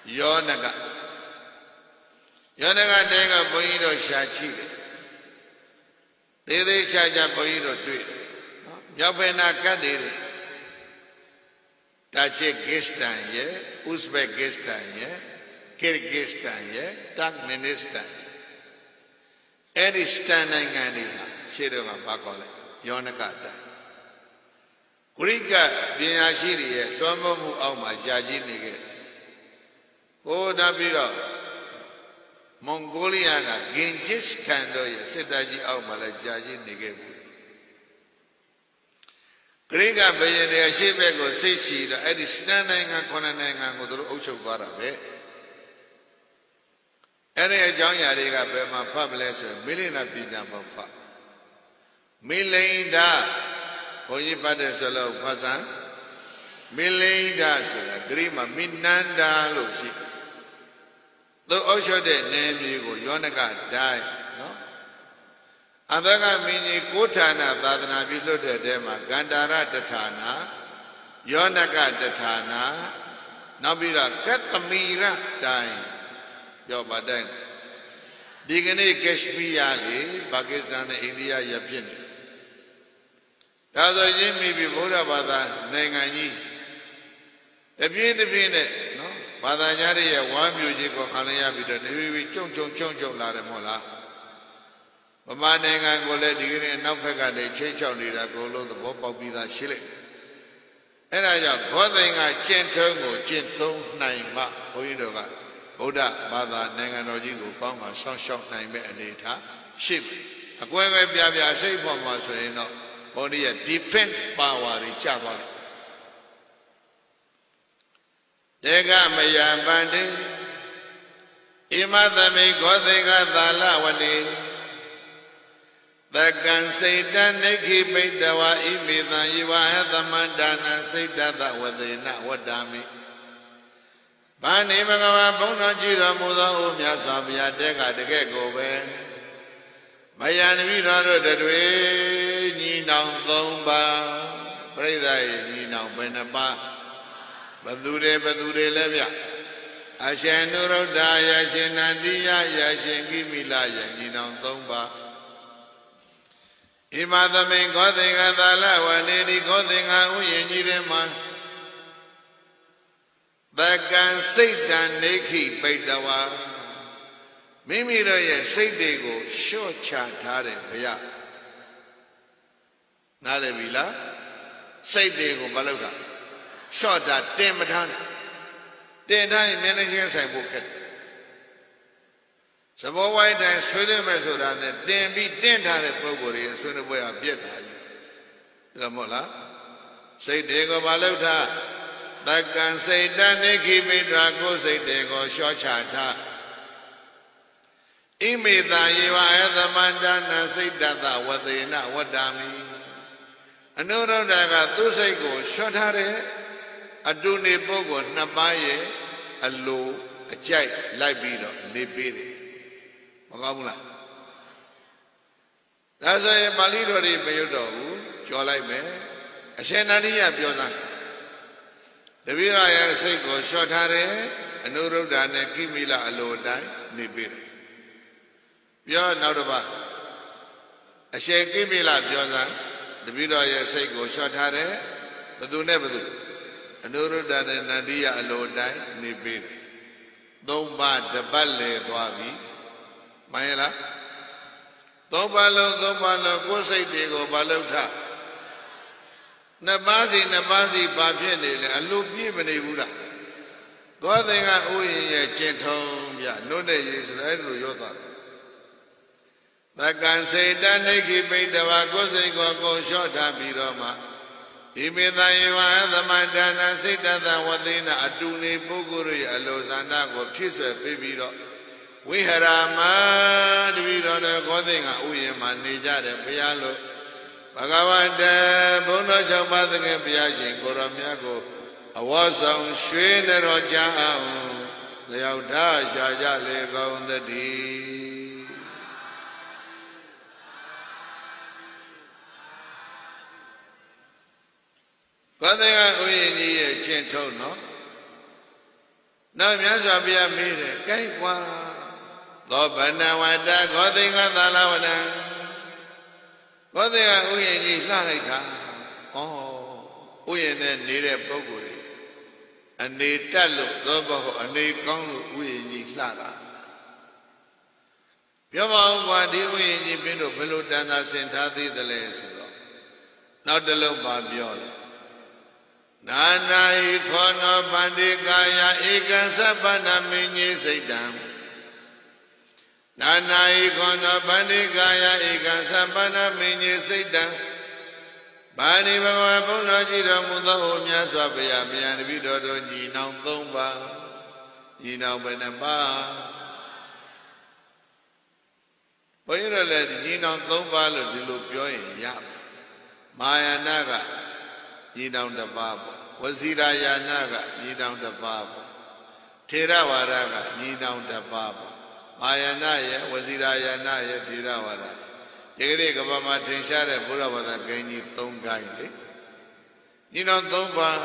Yonaka. Yonaka denga boyiro shachi. Dede shacha boyiro tui. Miape na kadiri. Tajikistan ye, Uzbekistan ye, Kyrgyzstan ye, Turkmenistan. Eristan ngani ha, shiroma bakole, Yonaka da. Kurika binyashiri ye, tomo mu auma jaji nige. O nabiro, Mongolia na Genghis Khan do ye, setaji auma la jaji nige. Kriga bayene shibe ko sichi da edi stananga konananga ngudru ochuk bara be ene ajaung ya de ga be ma phat ble so milina pina ma phat milinda bhoji phat de so lo phasan milinda so la gri ma minanda lo shi to ochuk de ne mi ko yonaka dai no Adaka mini kotana dadana bilo de dema gandara datana yonaka datana nabira katamira time yo badai digane Kashmir le Pakistan and India yapin da so yin mi bi Buddha Bada nangan ji tapin ne no Bada nya de ye wan myu ji ko khan ya bi de ne bi chung la de mo la Mama nengan ko le digineနောက်ဖက်ကလည်းချိန်ချောက်နေတာကိုလုံးသဘောပေါက်ပြီးသားရှိလေအဲ့ဒါကြောင့်ဘောသိင်ကကျင့်ထုံးကိုကျင့်သုံးနိုင်မှဘုန်းကြီးတို့ကဗုဒ္ဓဘာသာနိုင်ငံတော်ကြီးကိုကောင်းကောင်းဆောင်ရှောက်နိုင်မဲ့အနေအထားရှိပြီအကွဲကွဲပြားပြားစိတ်ပေါ်မှာဆိုရင်တော့ဘုန်းကြီးရဲ့ defense power တွေကျသွားတယ်တေကမယံပန္တိဣမသမိဂောသိကသာလဝတိTakan Satan Neki Pedawa Imitan Yiwa Tamandana Saitata Wadina Wadami Bani Bhagava Bona Jira Muda Umya Samya Deka Deke Gobe Mayan Virado Dadwe Ninang Thomba Pradai Ninang Benapa Badure Levya Ashenuro Daya Shenandiya Yashen Gimila Ninang Thomba Imadame Gothinga Dala Wanedi Gothinga Uyenjirema Bagan Satan Neki Pedawa Mimiro ye Saitego Shocha Tare Paya Nale Vila Saitego Baloga Shota Tematan Tenai Managing Saibuket Sabo white and Sweden Mesodan, then be 10 times Pogori and soon away a bit. Lamola say Dego Balota, that can say Daniki Midrago, say Dego Shochata. Imida Yiva the Mandana say Dada, what they not what dammy. Another Daga, Tusego, Shotare, a Duni Pogo, Nabaye, a low, a jay, libido, Nibiri. Magamula. That's a Malidori Mayodo, Jolai me, a Shenania Biona. The Vira Seiko Shotare, and Uru Dane, Kimila Alodai, Nibir. Bia Naudaba. A Shen Kimila Biona, the Vira Seiko Shotare, but do never do. And Uru Dane Nadia Alodai, Nibir. Don't bad the ballet, Dwavi. Mayela Dobalo, Gosai Dego Balota Nabazi, Babian, and Lupi Benevuda. Godinga Uye Chentom, ya, no day is right to Yoga. That can say Daneki made the Gosai go short Biroma. Imida Iva, the Mandana, Sita, Wadina, Aduni, Puguri, Alozana, go kiss a baby. Viharama Dividoda Godinga Uyama Nijade Pialo Bhagavata Bono Champathanga Piajin Koramiago Awasam Shwena Roja Leauda Shaja Lega on the D. Godinga Uyini Gentle no? Now Yasabia made a Kaikwa. Lobana Wada, Godinga Dalawana Godinga Uyen Lanita. Oh, Uyen needed Boguri. And they tell Lobo and they come Uyen Lara. Yama Wadi Uyen Pino Pelutana Sentati the Lesson. Not the Loba Biola. Nana Ikono Pandikaya Ikan Sapana Mini Satan. Nana Ikono Pandikaya Ikan Sapana Mini Satan. Bani Baba Punajira Muda Omya Swapaya Mian Vidodo Jinam Tomba Jinam Benamba. But you let Jinam Tomba Lupio in Yap. Maya Naga Jinam the Baba. Wazira Yanaga Jinam the Baba. Theravaraga Jinam the Baba. Mayanaya, Waziraya Naya, Tirawara. Yerega Bama Tinshara, Buravada Gani Tongai. You know, Tomba.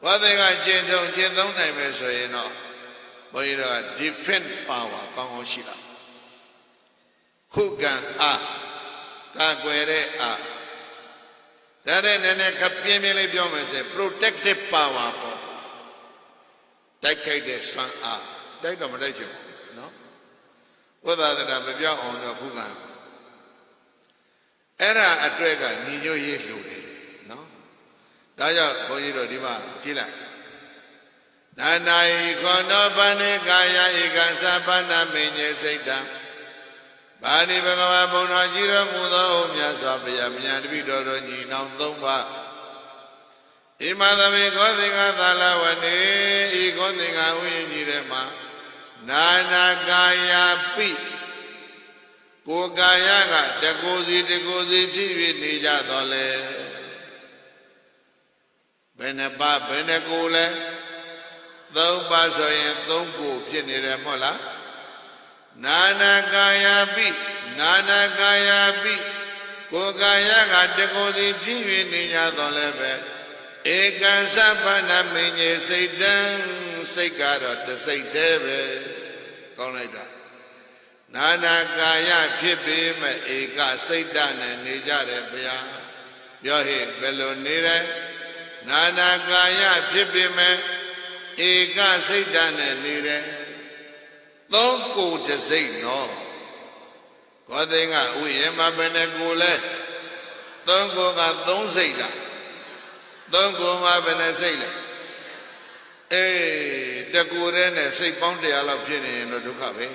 What they got gentle, gentle name, so you know. But you know, different power, Kongoshira. Kugan A. Kagwere A. That ain't a Capimili Biomes, protective power. Decade Son A. They don't let you. Whether that I'm a young on the Kugan. Era a dragon, Nino Yelu, no? Daya Bonito Diva, Chila. Nana Ikono Panikaya Ikan Sapana Mene Satan. Bani Bhagava Bonajira Muda Omya Sapaya Mian Vidodo Jinam Tomba. Imadami Godinga Talawane, Igodinga Uyinirema. Nana Gaya Pi Kogayaga, Degozi, Nija Dole Beneba, Benegule, Thobaso and Thongo, Pinere Mola Nana Gaya Pi Kogayaga, Degozi, Nija Dole Eka Sapana Mene Satan. Sekara the Saitebe, Conada Nana Gaya Pipim, Eka Satan and Nijare Bia, Yohi Belonire, Nana Gaya Pipim, Eka Satan and Nire. Don't go to say no. Godinga, we am a benegule. Don't go, don't say that. Don't go, my benezela. The Gurene say pound the Alapini in the Ducabe.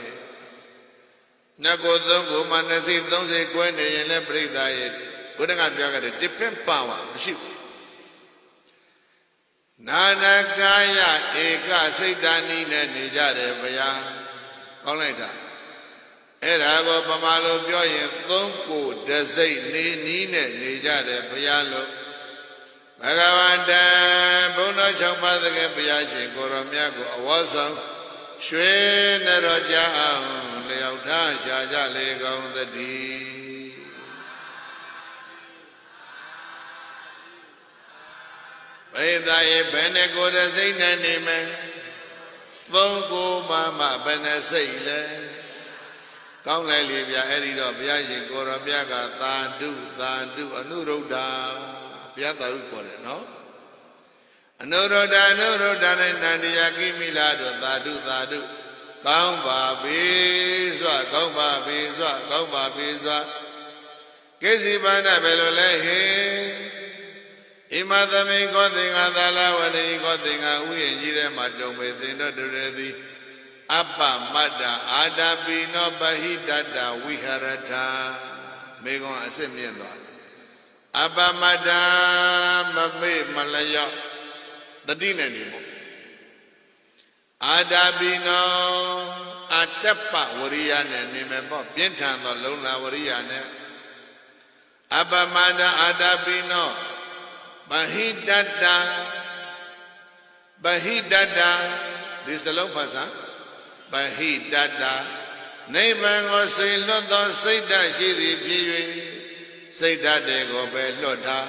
Nago Dongo Manasi, don't say Gwene and every diet. Putting up a different power. Ship Nana Gaya, Eka, say Danina, Nijade, Baya, Coleta. Erago Pamalo Joy, Donko, the say Nina, Nijade, Bayalo. Bhagavata Bono Champathanga Piajin Koramiago Awasam Shwena Roja Leauda Shaja Lega on the D. Vedaye Benego de Zainanime Vongo Mama Benesaile Kaunga Livia Edido Piajin Koramiaga Tandu Anuroda. Piata Rupole, no? Anuroda, Nandiaki Milado, Tadu, Kamba Bizwa, Kesi Bana Belole, Imadami Godinga Dalawani Godinga, we engineer Madome, they not ready. Abba Mada, Adabino Bahidada, Wiharata, Megon Assembly. Abba Madam Malaya, the Dinanimo Adabino atappa wariyane nimebo bintan the luna wariyane abamada adabino bahidada this is the long pasa bahidada neibango sei lotho seita shi thi phie yue seita de ko be luat tha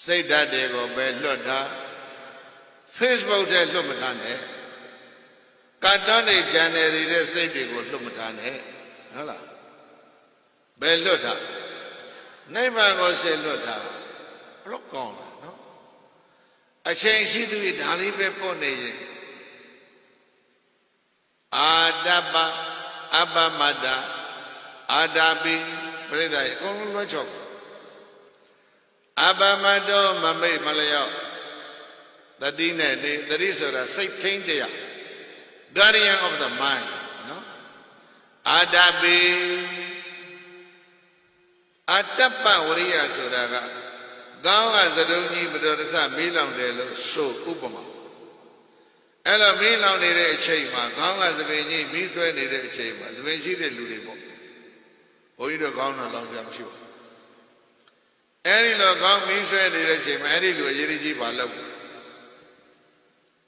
seita de ko be luat tha Facebook ထဲလွတ်မထားနဲ့ကာတွန်းတွေဂျန်နယ်တွေတဲ့စိတ်တွေကိုလွတ်မထားနဲ့ဟုတ်လားဘယ်လွတ်ထားနိဗ္ဗာန်ကိုစိတ်လွတ်ထားဘလို့ကောင်းလဲနော်အချိန်ရှိသူတွေဒါလေးပဲပို့နေရင်အာတပ္ပအပ္ပမတ္တအာတာပိပြိဿရေအကုန်လုံးလွှတ်ချုပ်အပ္ပမတ္တောမမိတ်မလျော့တတိနဲ့နေတတိဆိုတာစိတ်ထိန်းတရား guardian of the mind နော်အာတာပိအတ္တပဝရိယဆိုတာကကောင်းကသတုံးကြီးပတော်တဆမေးလောင်တယ်လို့ဆိုဥပမာအဲ့လိုမေးလောင်နေတဲ့အချိန်မှာကောင်းကသပင်ကြီးမီးဆွဲနေတဲ့အချိန်မှာသပင်ရှိတဲ့လူတွေပေါ့ဘုန်းကြီးတို့ကောင်းတော့လောင်ကြမရှိဘူးအဲ့ဒီလိုကောင်းမီးဆွဲနေတဲ့အချိန်မှာအဲ့ဒီလူအရေးကြီးပါလို့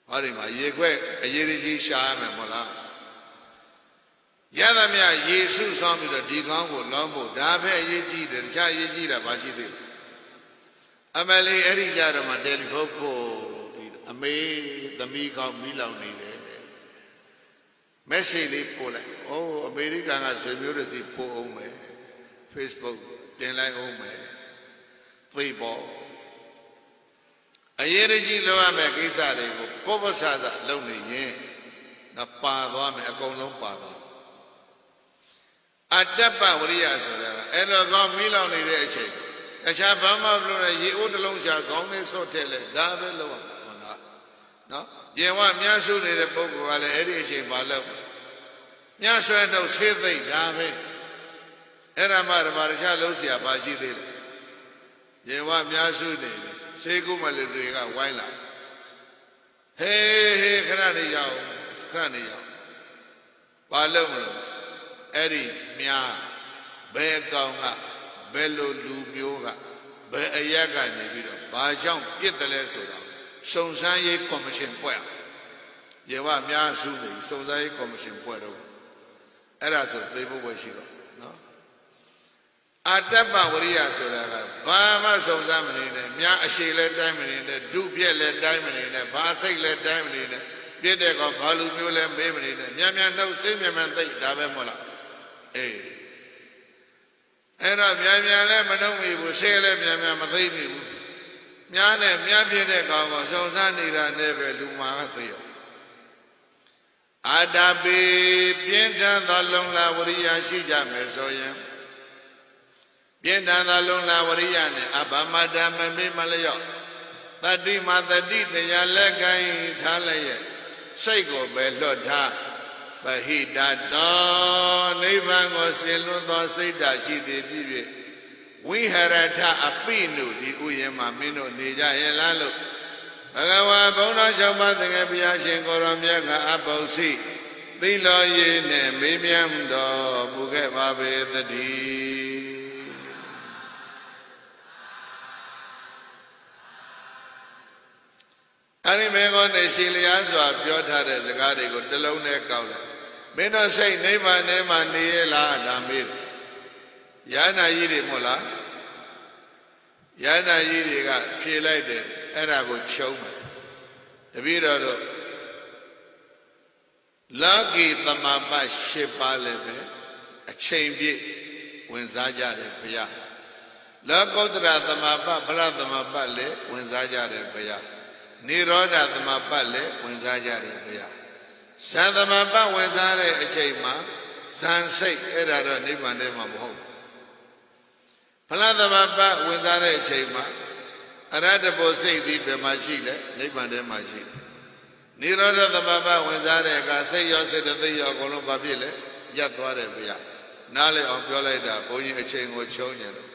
ဟောဒီမှာရေခွက်အရေးကြီးရှားမယ်မဟုတ်လားရသမျှယေစုဆောင်ပြီးတော့ဒီကောင်းကိုလောင်းဖို့ဒါပဲအရေးကြီးတယ်တခြားအရေးကြီးတာဘာရှိသေးလဲအမလေးအဲ့ဒီကြတော့မှတယ်လီဖုန်းပို့ပြီးအမေသမီးကောင်းမိလောင်နေတယ်မက်ဆေ့လေးပို့လိုက်အိုးအမေရိကန်ကဆွေမျိုးတွေစီပို့အောင်မယ် Facebook တင်လိုက်အောင်မယ်သိပေါ်အရေးကြီးလောက်ရမယ့်ကိစ္စတွေကိုပုပ္ပဆာစလုပ်နေရင်တော့ပါသွားမယ်အကုန်လုံးပါသွားအတ္တပဝရိယဆိုတာအဲ့လိုကောင်းမိလောင်နေတဲ့အချိန်တခြားဘာမှမလုပ်နဲ့ရေအိုးတစ်လုံးရှာခေါင်းလေးစော့ထည့်လိုက်ဒါပဲလုပ်ရမှာဟုတ်လားနော်ယေဝမြတ်စုနေတဲ့ပုဂ္ဂိုလ်ကလည်းအဲ့ဒီအချိန်ပါလို့မြတ်ဆွဲတော့ဆေးသိမ့်ဒါပဲအဲ့ဒါမှဓမ္မတခြားလုံးเสียပါရှိသေးတယ်ယေဝမြတ်စုနေဆေးကုမလေးတွေကဝိုင်းလာဟေးခဏနေရအောင်ခဏနေရအောင်ဘာလို့မလို့အဲ့ဒီမြားဘယ်ကောင်ကဘယ်လိုလူမျိုးကဘယ်အရက်ကနေပြီးတော့ဘာကြောင့်ပြစ်တယ်လဲဆိုတာစုံစမ်းရေးကော်မရှင်ဖွဲ့ရေဝများစုနေစုံစမ်းရေးကော်မရှင်ဖွဲ့တော့အဲ့ဒါဆိုသိဖို့ပဲရှိတော့နော်အတ္တပဝရိယဆိုတာကဘာမှစုံစမ်းမနေနဲ့မြားအရှိလဲတိုင်းမနေနဲ့ဒုပြက်လဲတိုင်းမနေနဲ့ဘာစိတ်လဲတိုင်းမနေနဲ့ပြစ်တဲ့ကောင်ဘာလူမျိုးလဲမေးမနေနဲ့မြန်မြန်နှုတ်စိတ်မြန်မြန်သိဒါပဲမဟုတ်လားအေးအဲ့တော့မြန်မြန်လည်းမနှုတ်မိဘူးဆေးလည်းမြန်မြန်မသိမိဘူးမြားနဲ့မြားပြည့်တဲ့ကောင်ကိုစုံစမ်းနေတာနဲ့ပဲလူမာကသိရောအာတာပိပြင်းထန်သောလုံလဝရိယရှိကြမယ်ဆိုရင်ပြင်းထန်သောလုံလဝရိယနဲ့အဘမတမမေမလျော့တတိမတတိတရားလက်ကိုင်းထားလိုက်ရဲ့စိတ်ကိုပဲလွတ်ထားပဟိတတောနိဗ္ဗာန်ကိုဆင်လွတ်သောစိတ်ဓာတ်ရှိသည်ဖြစ်၍ဝိဟရထအပိနုဒီဥယျာဉ်မှာမင်းတို့နေကြရဲ့လားလို့ဘဂဝါဘုန်းတော်၆ပါးတကယ်ဘုရားရှင်ကိုရောမြတ်ကအပု္ပ္စိသိလောရည်နဲ့မေးမြန်းတော်မူခဲ့ပါပေသတည်းအဲ့ဒီမေကောနဲ့ရှင်လျားစွာပြောထားတဲ့စကားတွေကိုတစ်လုံးနဲ့ကောက်လိုက်မင်းတို့စိတ်နိဗ္ဗာန်ထဲမှာနေရလားဒါမေးတယ်ယန္နာကြီးတွေမို့လားယန္နာကြီးတွေကဖြေလိုက်တယ်အဲ့ဒါကိုချုပ်မယ်တပည့်တော်တို့လောကီသမပတ်၈ပါးလည်းပဲအချိန်ပြည့်ဝင်စားကြတယ်ဘုရားလောကုတ္တရသမပတ်ဗလသမပတ်လည်းဝင်စားကြတယ်ဘုရားနိရောဓသမပတ်လည်းဝင်စားကြတယ်ဘုရားဇန်သမပတ်ဝင်စားတဲ့အချိန်မှာဇန်စိတ်အဲ့ဒါတော့နိဗ္ဗာန်ထဲမှာမဟုတ်ဘူးဖလားသမပတ်ဝင်စားတဲ့အချိန်မှာအရဟတဘောစိတ်ဒီဘယ်မှာရှိလဲနိဗ္ဗာန်ထဲမှာရှိတယ်နိရောဓသမပတ်ဝင်စားတဲ့အခါစိတ်ရောစိတ်သိရောအကုန်လုံးဘာဖြစ်လဲရပ်သွားတယ်ဘုရားနားလည်အောင်ပြောလိုက်တာဘုန်းကြီးအချိန်ကိုချုံးညံတယ်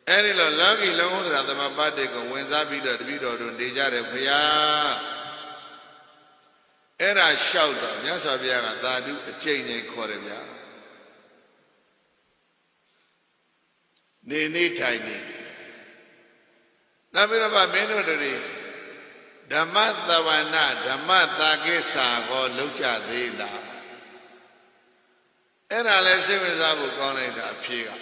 အဲ့ဒီလိုလောကီလောကုတ္တရာသမပတ်တွေကိုဝင်စားပြီးတော့တပည့်တော်တို့နေကြတယ်ဘုရား Era shout out, Yasabiaga, Dadu, a chain a corabia. Nini tiny. Nabiraba Benodari, Damatavana, Damatagesa, or Lucha Dela. Era Lesimazabu Goneta Piga.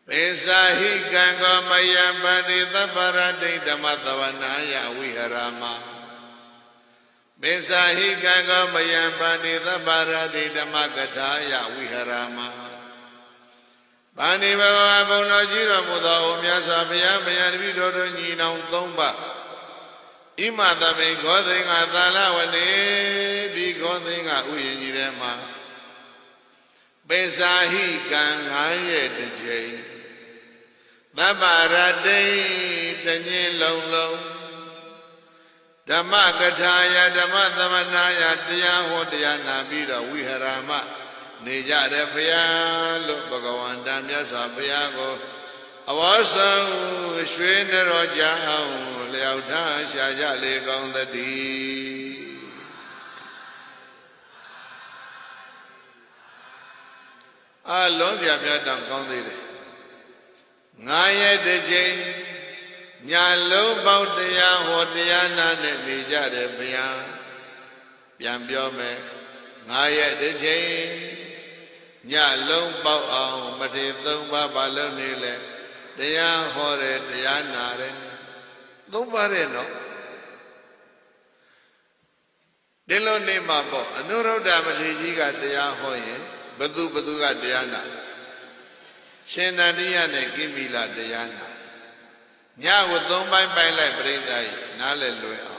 Pesahi Ganga Mayambani, the Parade, Damatavana, Viharama. Pesahi Ganga Mayambani, the Parade, Damakataya, Viharama. Bani Baba Jira Muda, Miasabia, Mayarvido, Nina, Tomba. Imada may gothing Adala when they be gothing at Uyirema. Besahi Gangaye the Jay. Babara day, Daniel Lolo. Damakataya, Damathamanaya, Diaho, Diana Bida, Wiharama. Nija de Pia, look Bagawan Damia Sapiago. I was so Shwin Roja, Leota, Shaja Leg on the D. Ah, Lonzia Biadan Condi. Naya de Jane, Yalo about the Yahotiana, Nija de Pia, Yambiome, Naya de Jane. Yalo about Matilda Balonile. They are horrid, they are not. Nobody no. They don't name my boy. A neuro damage got the Yahoye, Badu got Diana. Shenadiana, give me la Diana. Nya with don't buy like Brenda, Naleluya.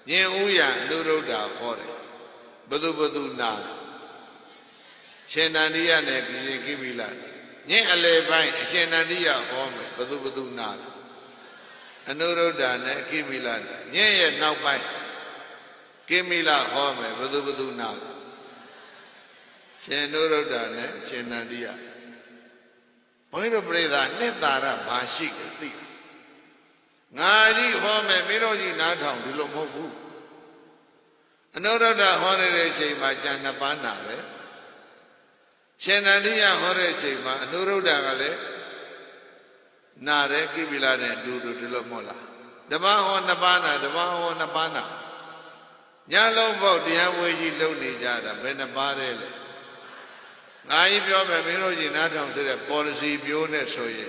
Ye Uya, Nuro da horrid. Badu na. Shenadiana, give me la. Yen a levine, a Kenadia home, Badu Nala. Anuro Dana, Kimila, Yen now by Kimila home, Badu Nala. Shenuro Dana, Shenadia. Point of brother, Netara, Bashik, thief. Nadi home, Miroji Natam, Dilomobu. Another holiday say by Janapana. Shenadia Horechima, Nuru Dagale, Nare, Kibila, and Dudu Dilomola. The Maho Nabana, the Maho Nabana. Yalo Bo, the Awaji Loni Jada, Benabarele. Naibio, Miro, Yinatam said a policy, Bione Soye,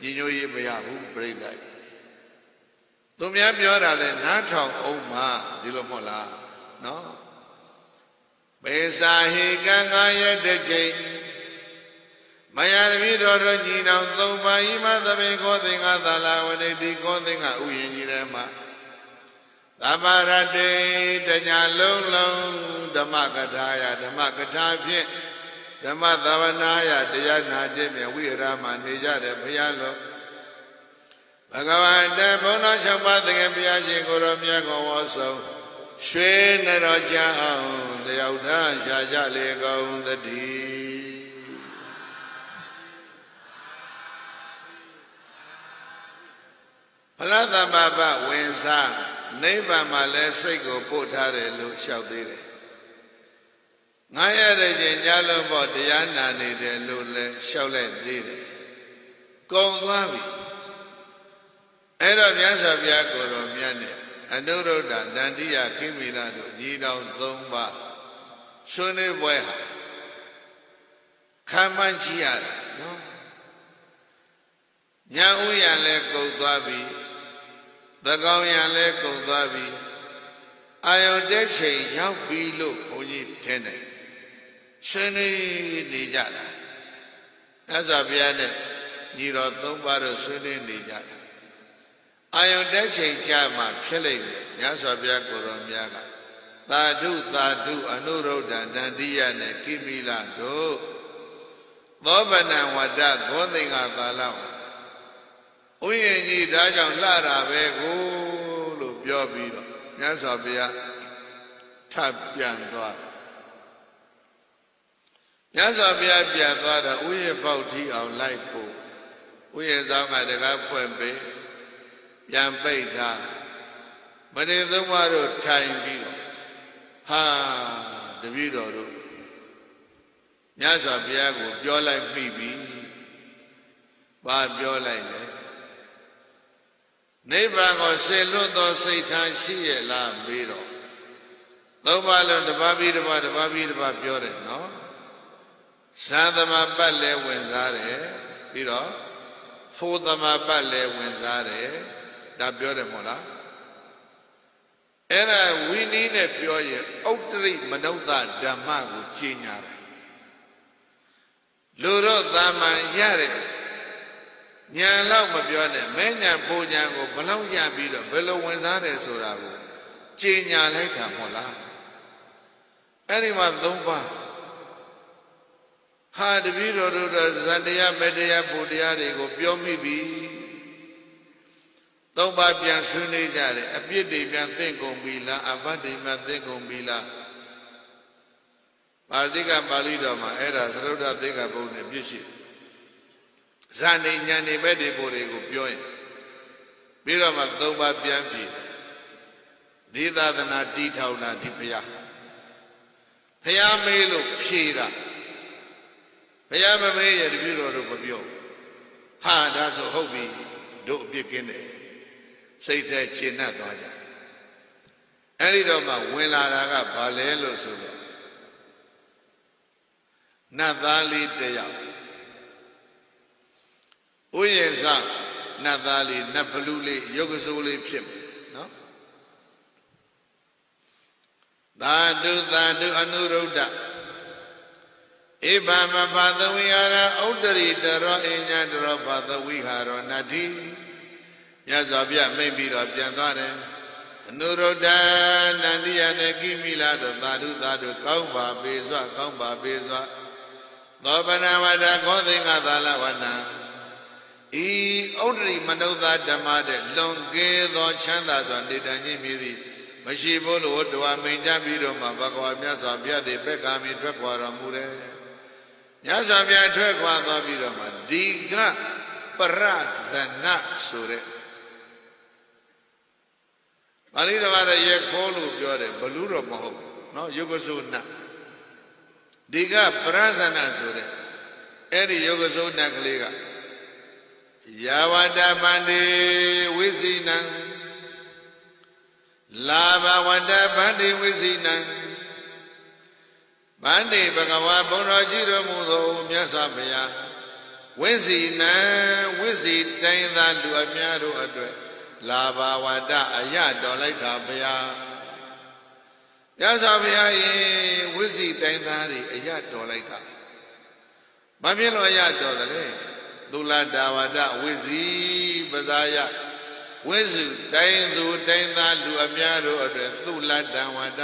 Nino Yabu, Breda. Dumia Biorale, Natam, Oma, Dilomola, no? Besahi Gangaya de Jay Mayarvi Dodo Nina, Toba, Ima, the Bego thing at the La, when they did go thing at Uyinirema. Tabarade, Danya Lolo, the Makataya, the Makatapia, the Mathavanaya, the Yana Jimmy, Wirama, Nija de Pialo. Bhagavan, the Bona Shabathi, and Piaji, Goromiago also. Shwe Naraja, the Auda, Shaja Lego, the D. Palada Baba, Wensa, neighbor Male, Sego, Potare, look, shout there. Naya de Jalo, but the Yana need a lule, shout there. Go, Wabi. Era Yasa Biago, Miane. Anuro Dandia Kimilado, Nino Zomba, Sune Bueha, Kamanchiara, no? Nyauya Leko Dabi, the Gauya Leko Dabi, Iodeche, Yabi look, Oji Tene, Sune Nijada. That's a Biane, Niro Zomba, Sune Nijada. Ayon Deche Jama, Kelly, Yasabia Goromiaga, Thadu, Anuro, Dandia, Kimila, Do, Bobana, Wada, Gonding Avala. We need Dajan Lara, Vego, Biobido, Yasabia, Tapian. Yasabia Biagada, we about tea our life. We is out at the Gapwembe. Yam Beta, but in the water time below. ဟာတပည့်တော်တို့မြတ်စွာဘုရားကိုပြောလိုက်ပြီဘာပြောလိုက်လဲနိဗ္ဗာန်ကိုဆေလွတ်သောစိတ်ထားရှိရဲ့လားမေးတော့သုံးပါးလုံးတစ်ပါးပြီးတစ်ပါးပြောတယ်နော်သာသမပတ်လည်းဝင်စားတယ်ပြီးတော့ဖိုးသမပတ်လည်းဝင်စားတယ်ဒါပြောတယ်မဟုတ်လားအဲ့ဒါဝိနည်းနဲ့ပြောရင်ဥတ္တရိမနုဿဓမ္မကိုကျင့်ညာတယ်လူတို့သာမန်ရတဲ့ဉာဏ်လောက်မပြောနဲ့မဲဉာဏ်ပူဉာဏ်ကိုဘလောက်ရပြီးတော့ဘယ်လိုဝင်စားတယ်ဆိုတာကိုကျင့်ညာလိုက်တာမဟုတ်လားအဲ့ဒီမှာသုံးပါဟာတပည့်တော်တို့ဇန်တရားမေတ္တရားပူတရားတွေကိုပြောမိပြီသုံးပါပြန်ဆွေးနွေးကြတယ်အပြစ်တွေပြန်သိကုန်ပြီလားအဘတ်တွေပြန်သိကုန်ပြီလားပါဠိကပါဠိတော်မှာအဲ့ဒါသရုဒ္ဓသေကဘုံနဲ့ပြည့်ရှိဇာနေဉာဏ်တွေပဲဒီပိုတွေကိုပြောရင်ပြီးတော့မှသုံးပါပြန်ပြီဒီသာသနာတီးထောင်တာဒီဘုရားမေးလို့ဖြေတာဘုရားမမေးရတပည့်တော်တို့မပြောဟာဒါဆိုဟုတ်ပြီတို့အပြစ်ကင်းတယ်စိတ်ထဲရှင်းတတ်သွားကြအဲ့ဒီတော့မှဝင်လာတာကဘာလဲလို့ဆိုတော့နတ်သားလေးတယောက်ဥယျာဉ်စနတ်သားလေးနတ်ဘလူးလေးရုပ်ကစိုးလေးဖြစ်မယ်နော်သာဓုအနုရုဒ္ဓဧဗမဘာသဝိဟာရဥတ္တရိတရောအညတရောဘာသဝိဟာရောနတ္ထိမြတ်စွာဘုရားမိန့်ပြီးတော့ပြန်သွားတယ်အနုရုဒ္ဓနန္ဒီယနဲ့ကိမိလာတို့သာဓုကောင်းပါပေစွာကောင်းပါပေစွာသောပနာဝတ္တခောသင်္ကသာလဝနံဤဥတ္တရိမနုဿဓမ္မတဲ့လွန်ကဲသောချမ်းသာစွာနေတန်ခြင်းမြည်သည်မရှိဘူးလို့တော်မိန်ကြပြီးတော့မှဘဂဝါမြတ်စွာဘုရားသည်ဘက်ကမိထွက်ခွာတော်မူတယ်မြတ်စွာဘုရားထွက်ခွာသွားပြီးတော့မှဒီကပရဇနဆိုတဲ့ပါဠိတော်ကတော့ရေခိုးလို့ပြောတယ်ဘလူးတော့မဟုတ်ဘူးเนาะယုဂစုနဒီကပရဇနဆိုတဲ့အဲ့ဒီယုဂစုနကလေးကယာဝတ္တပန္တိဝိစီနံလာဘဝတ္တပန္တိဝိစီနံဗန္တိဘဂဝါဘုံတော်ကြီးတော်မူသောမြတ်စွာဘုရားဝိစီနံဝိစီတိုင်းသာလူအများတို့အတွက်လာဘဝတ္တအရတော်လိုက်တာဘုရားမြတ်စွာဘုရားရဲ့ဝိစီတိုင်းသားတွေအရတော်လိုက်တာဘာဖြစ်လို့အရတော်တယ်လဲသုလတာဝတ္တဝိစီပဇာယဝိစုတိုင်းသူတိုင်းသားလူအများတို့အတွက်သုလတံဝတ္တ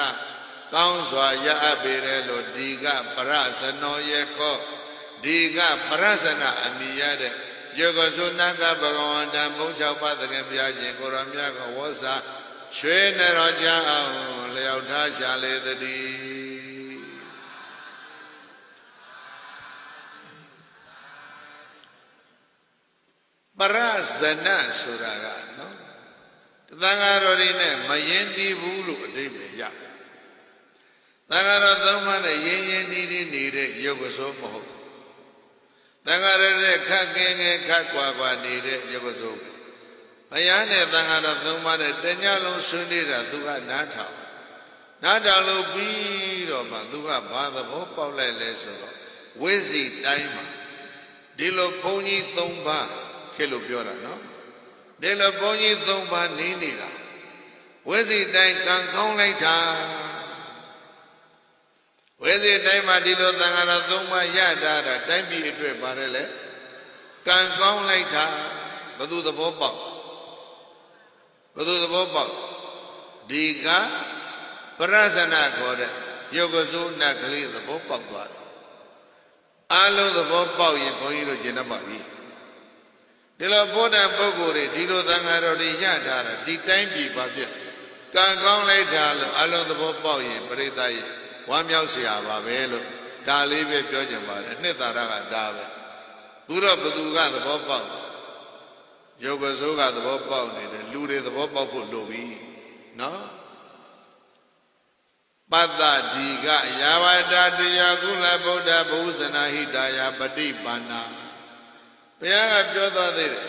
ကောင်းစွာရအပ်ပေတယ်လို့ဒီကပရဇနောယေခောဒီကပရဇနအမိရတဲ့ယောဂသုနကဘဂဝန္တဘုံ၆ပါးတကယ်ပြခြင်းကိုရောမြတ်ကဝေါစာရွှေနရောကြအောင်လျောက်ထားရှာလေတည်းပရဇနဆိုတာကနော်သံဃာတော်တွေနဲ့မရင်တီးဘူးလို့အဓိပ္ပာယ်ရသံဃာတော်သုံးပါးနဲ့ရင်တီးနေတဲ့ယုတ်ကစိုးမဟုတ်သံဃာတော်နဲ့ခက်ခဲခက်ကွာနေတဲ့ယုတ်ကစိုးဘုရားနဲ့သံဃာတော်သုံးပါးနဲ့တညလုံးဆွေးနေတာသူကနားထောင်လို့ပြီးတော့မှသူကဘာသဘောပေါက်လိုက်လဲဆိုတော့ဝိဇ္ဇိတိုင်းမှာဒီလိုဘုန်းကြီးသုံးပါးခေလို့ပြောတာနော်ဒီလိုဘုန်းကြီးသုံးပါးနေနေတာဝိဇ္ဇိတိုင်းကံကောင်းလိုက်တာဝိဇ္ဇိတိုင်းမှာဒီလိုသံဃာတော်သုံးပါးရတာတိုင်းပြည်အတွက်ပါတယ်လေကံကောင်းလိုက်တာဘယ်သူသဘောပေါက်ဒီကပရဇနခေါ်တဲ့ယုတ်ကစိုးနတ်ကလေးသဘောပေါက်သွားတယ်အားလုံးသဘောပေါက်ရင်ဘုန်းကြီးတို့ကျင့်တတ်ပါပြီဒီလိုဘုဒ္ဓပုဂ္ဂိုလ်တွေဒီလိုသံဃာတော်တွေရထားတာဒီတိုင်းပြည်ပါပြကံကောင်းလိုက်တာလို့အလုံးသဘောပေါက်ရင်ပရိသတ်ရဲ့ဝမ်းမြောက်เสียပါပဲလို့ဒါလေးပဲပြောကြပါတယ်နှစ်သာရကဒါပဲသူတော့ဘသူကသဘောပေါက်ယုတ်ကစိုးကသဘောပေါက်နေတယ်လူတွေသဘောပေါက်ဖို့လိုပြီနော် Pata diga yavada diya kula Buddha bhusana hidaya patipana. Piyaga pyoda dire.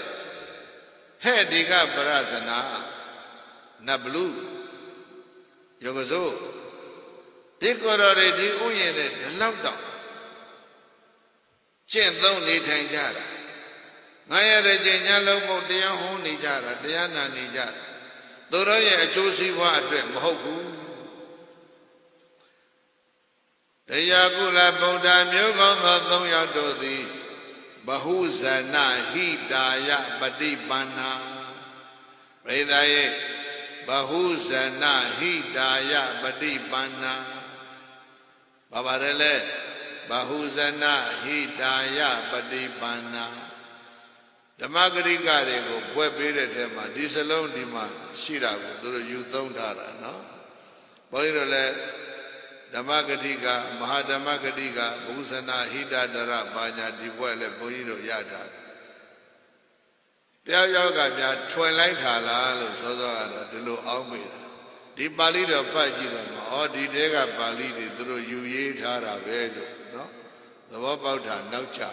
He diga parasana. Nablu. Yogaso. Dikorore di uyene dalauta. Chin thong ni thang jara. Ngaya de chen nyalo mo tiyang hong ni jara. Tiyang na ni jara. Turo ye achusiwa atwe mahoku. Dayakula Buddha Myogam Thong Yadodi Bahusana Hidaya Patipana Vedaye Bahusana Hidaya Patipana Babarele Bahusana Hidaya Patipana Dhammakarika Reko Bwebire Tema Disalon Dima Shiraku Duru Yuthong Dara no Boirole Dhammakarika Mahadhammakarika Bhusana Hidadara Banya Dibwele Boiro Yada Tia Yoga Mya Twilight Hala Sozo Dilo Aumira Di Bali do Pajira or Di Dega Bali di Duru Yuye Tara Vedo no the Wabauta Naucha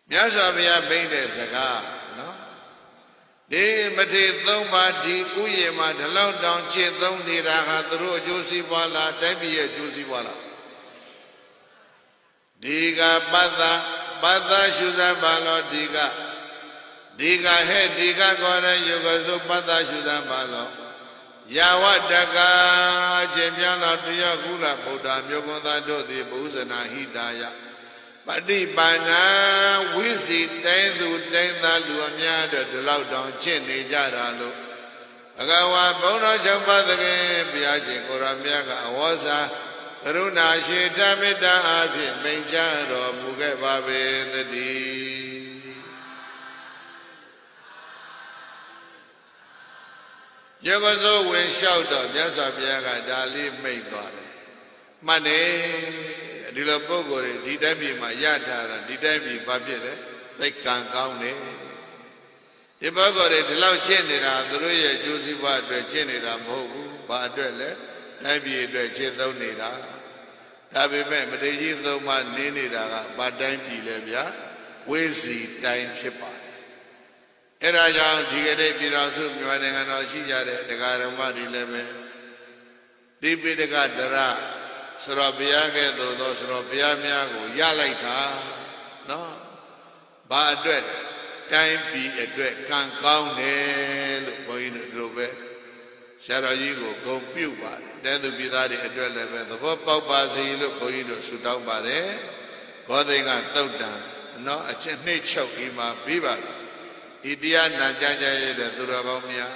Myasavia Bende Saga no De Mate Thomba Di Uyema Dalau Down Che Thong Niraha Thro Josipala Tabia Josipala Diga Bada Shuza Balo Diga Diga He Diga Gora Yogaso Bada Shuza Balo Yawadaka Jemyana Tuya Kula Buddha Myogonda Dodi Bhusana Hidaya Patipana Wisi Tendu Tenda Luamya de Loudon Chin Jaralo Agawa Bona Champadake Piaji Koramiaka Awasa Karuna Shitamita Api Menjaro Muge Babe the D Yogazo when shout out Yasabiaga Dali Maidware Money Dilo Pogore, Didami Mayatara, Didami Babile, they can't count it. The Pogore, the Lao Chenira, the Roya Josipa, the Chenira Mogu, Badele, Nabi, the Chetonira, Tabi Medeji, the man Ninira, Badam Pilevia, Wezi, Time Shipa. Erajan, Tigade, Pirasu, Yuananga, Shijare, the Garamadi Leme, Dipi the Gadara. Surabiage, those Surabiamiago, Yalaita, no, but a dread, time be a dread, can't count it, going to Lobe, Sharayigo, go puba, then to be that a dread level, the Papa Bazi, look going to shoot out by there, Goding and Thotan, no, a chimney choke in my beaver, Idiana Jaja, the Duragomia.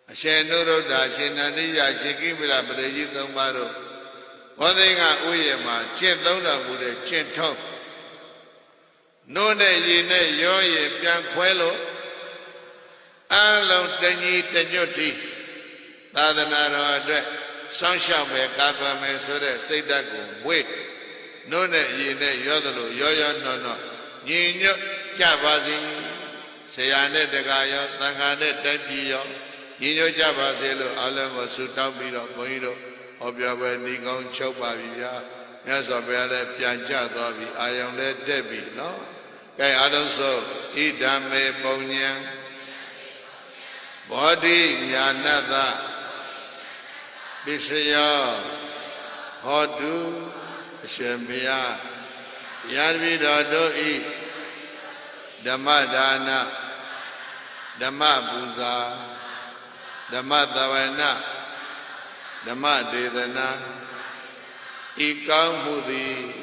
Shenuro da Shenania, Shekimila, Brejito Maro. One thing I Uyema, Chin Dona with a chin top. No ne yine yoye Pianquelo, Allo Deni Tenuti, Tadanaro Adre, Sunshine Kakame Sore, Sedago, wait. No ne yine Yodalo, Yoyo no, Nino, Javazi, Sayane de Gayo, Tangane Tempio, Nino Javazelo, Alango Sutamiro, Moiro. Objawe Nikon Chopa Via, Yazabella Pianja Dobi, I am let Debbie, no? Kay Adonso, Idame Bonyan, Body Yanada, Bishaya, Hodu, Shembia, Yarvida Doi, Damadana, Damabuza, Damadavana. Dhamma Dedana Ikam Mudi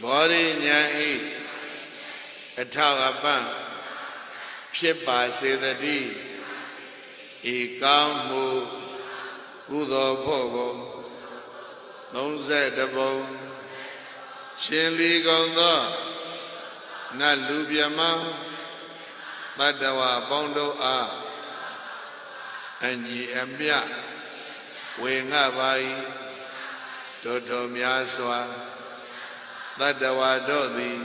Body Nyai Atagapan Pipa Sedadi Ikam Mu Udo Pogo Nonze Dabo Shinli Gonda Nalubiama Badawa Bondo A Anyi Ambia Wenga Bai Toto Miaswa Tadawa Dodi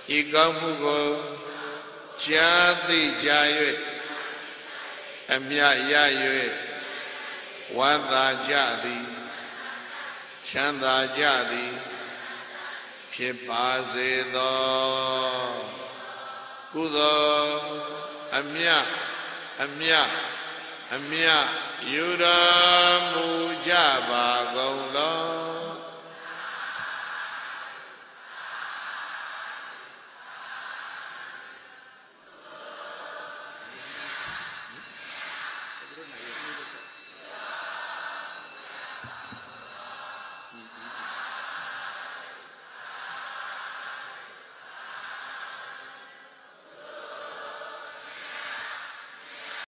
Ikamugo Chiati Jayue Amya Yayue ဝန္တာကြသည်ချမ်းသာကြသည်ဖြစ်ပါစေသောကုသိုလ်အမြတ်ယူတော်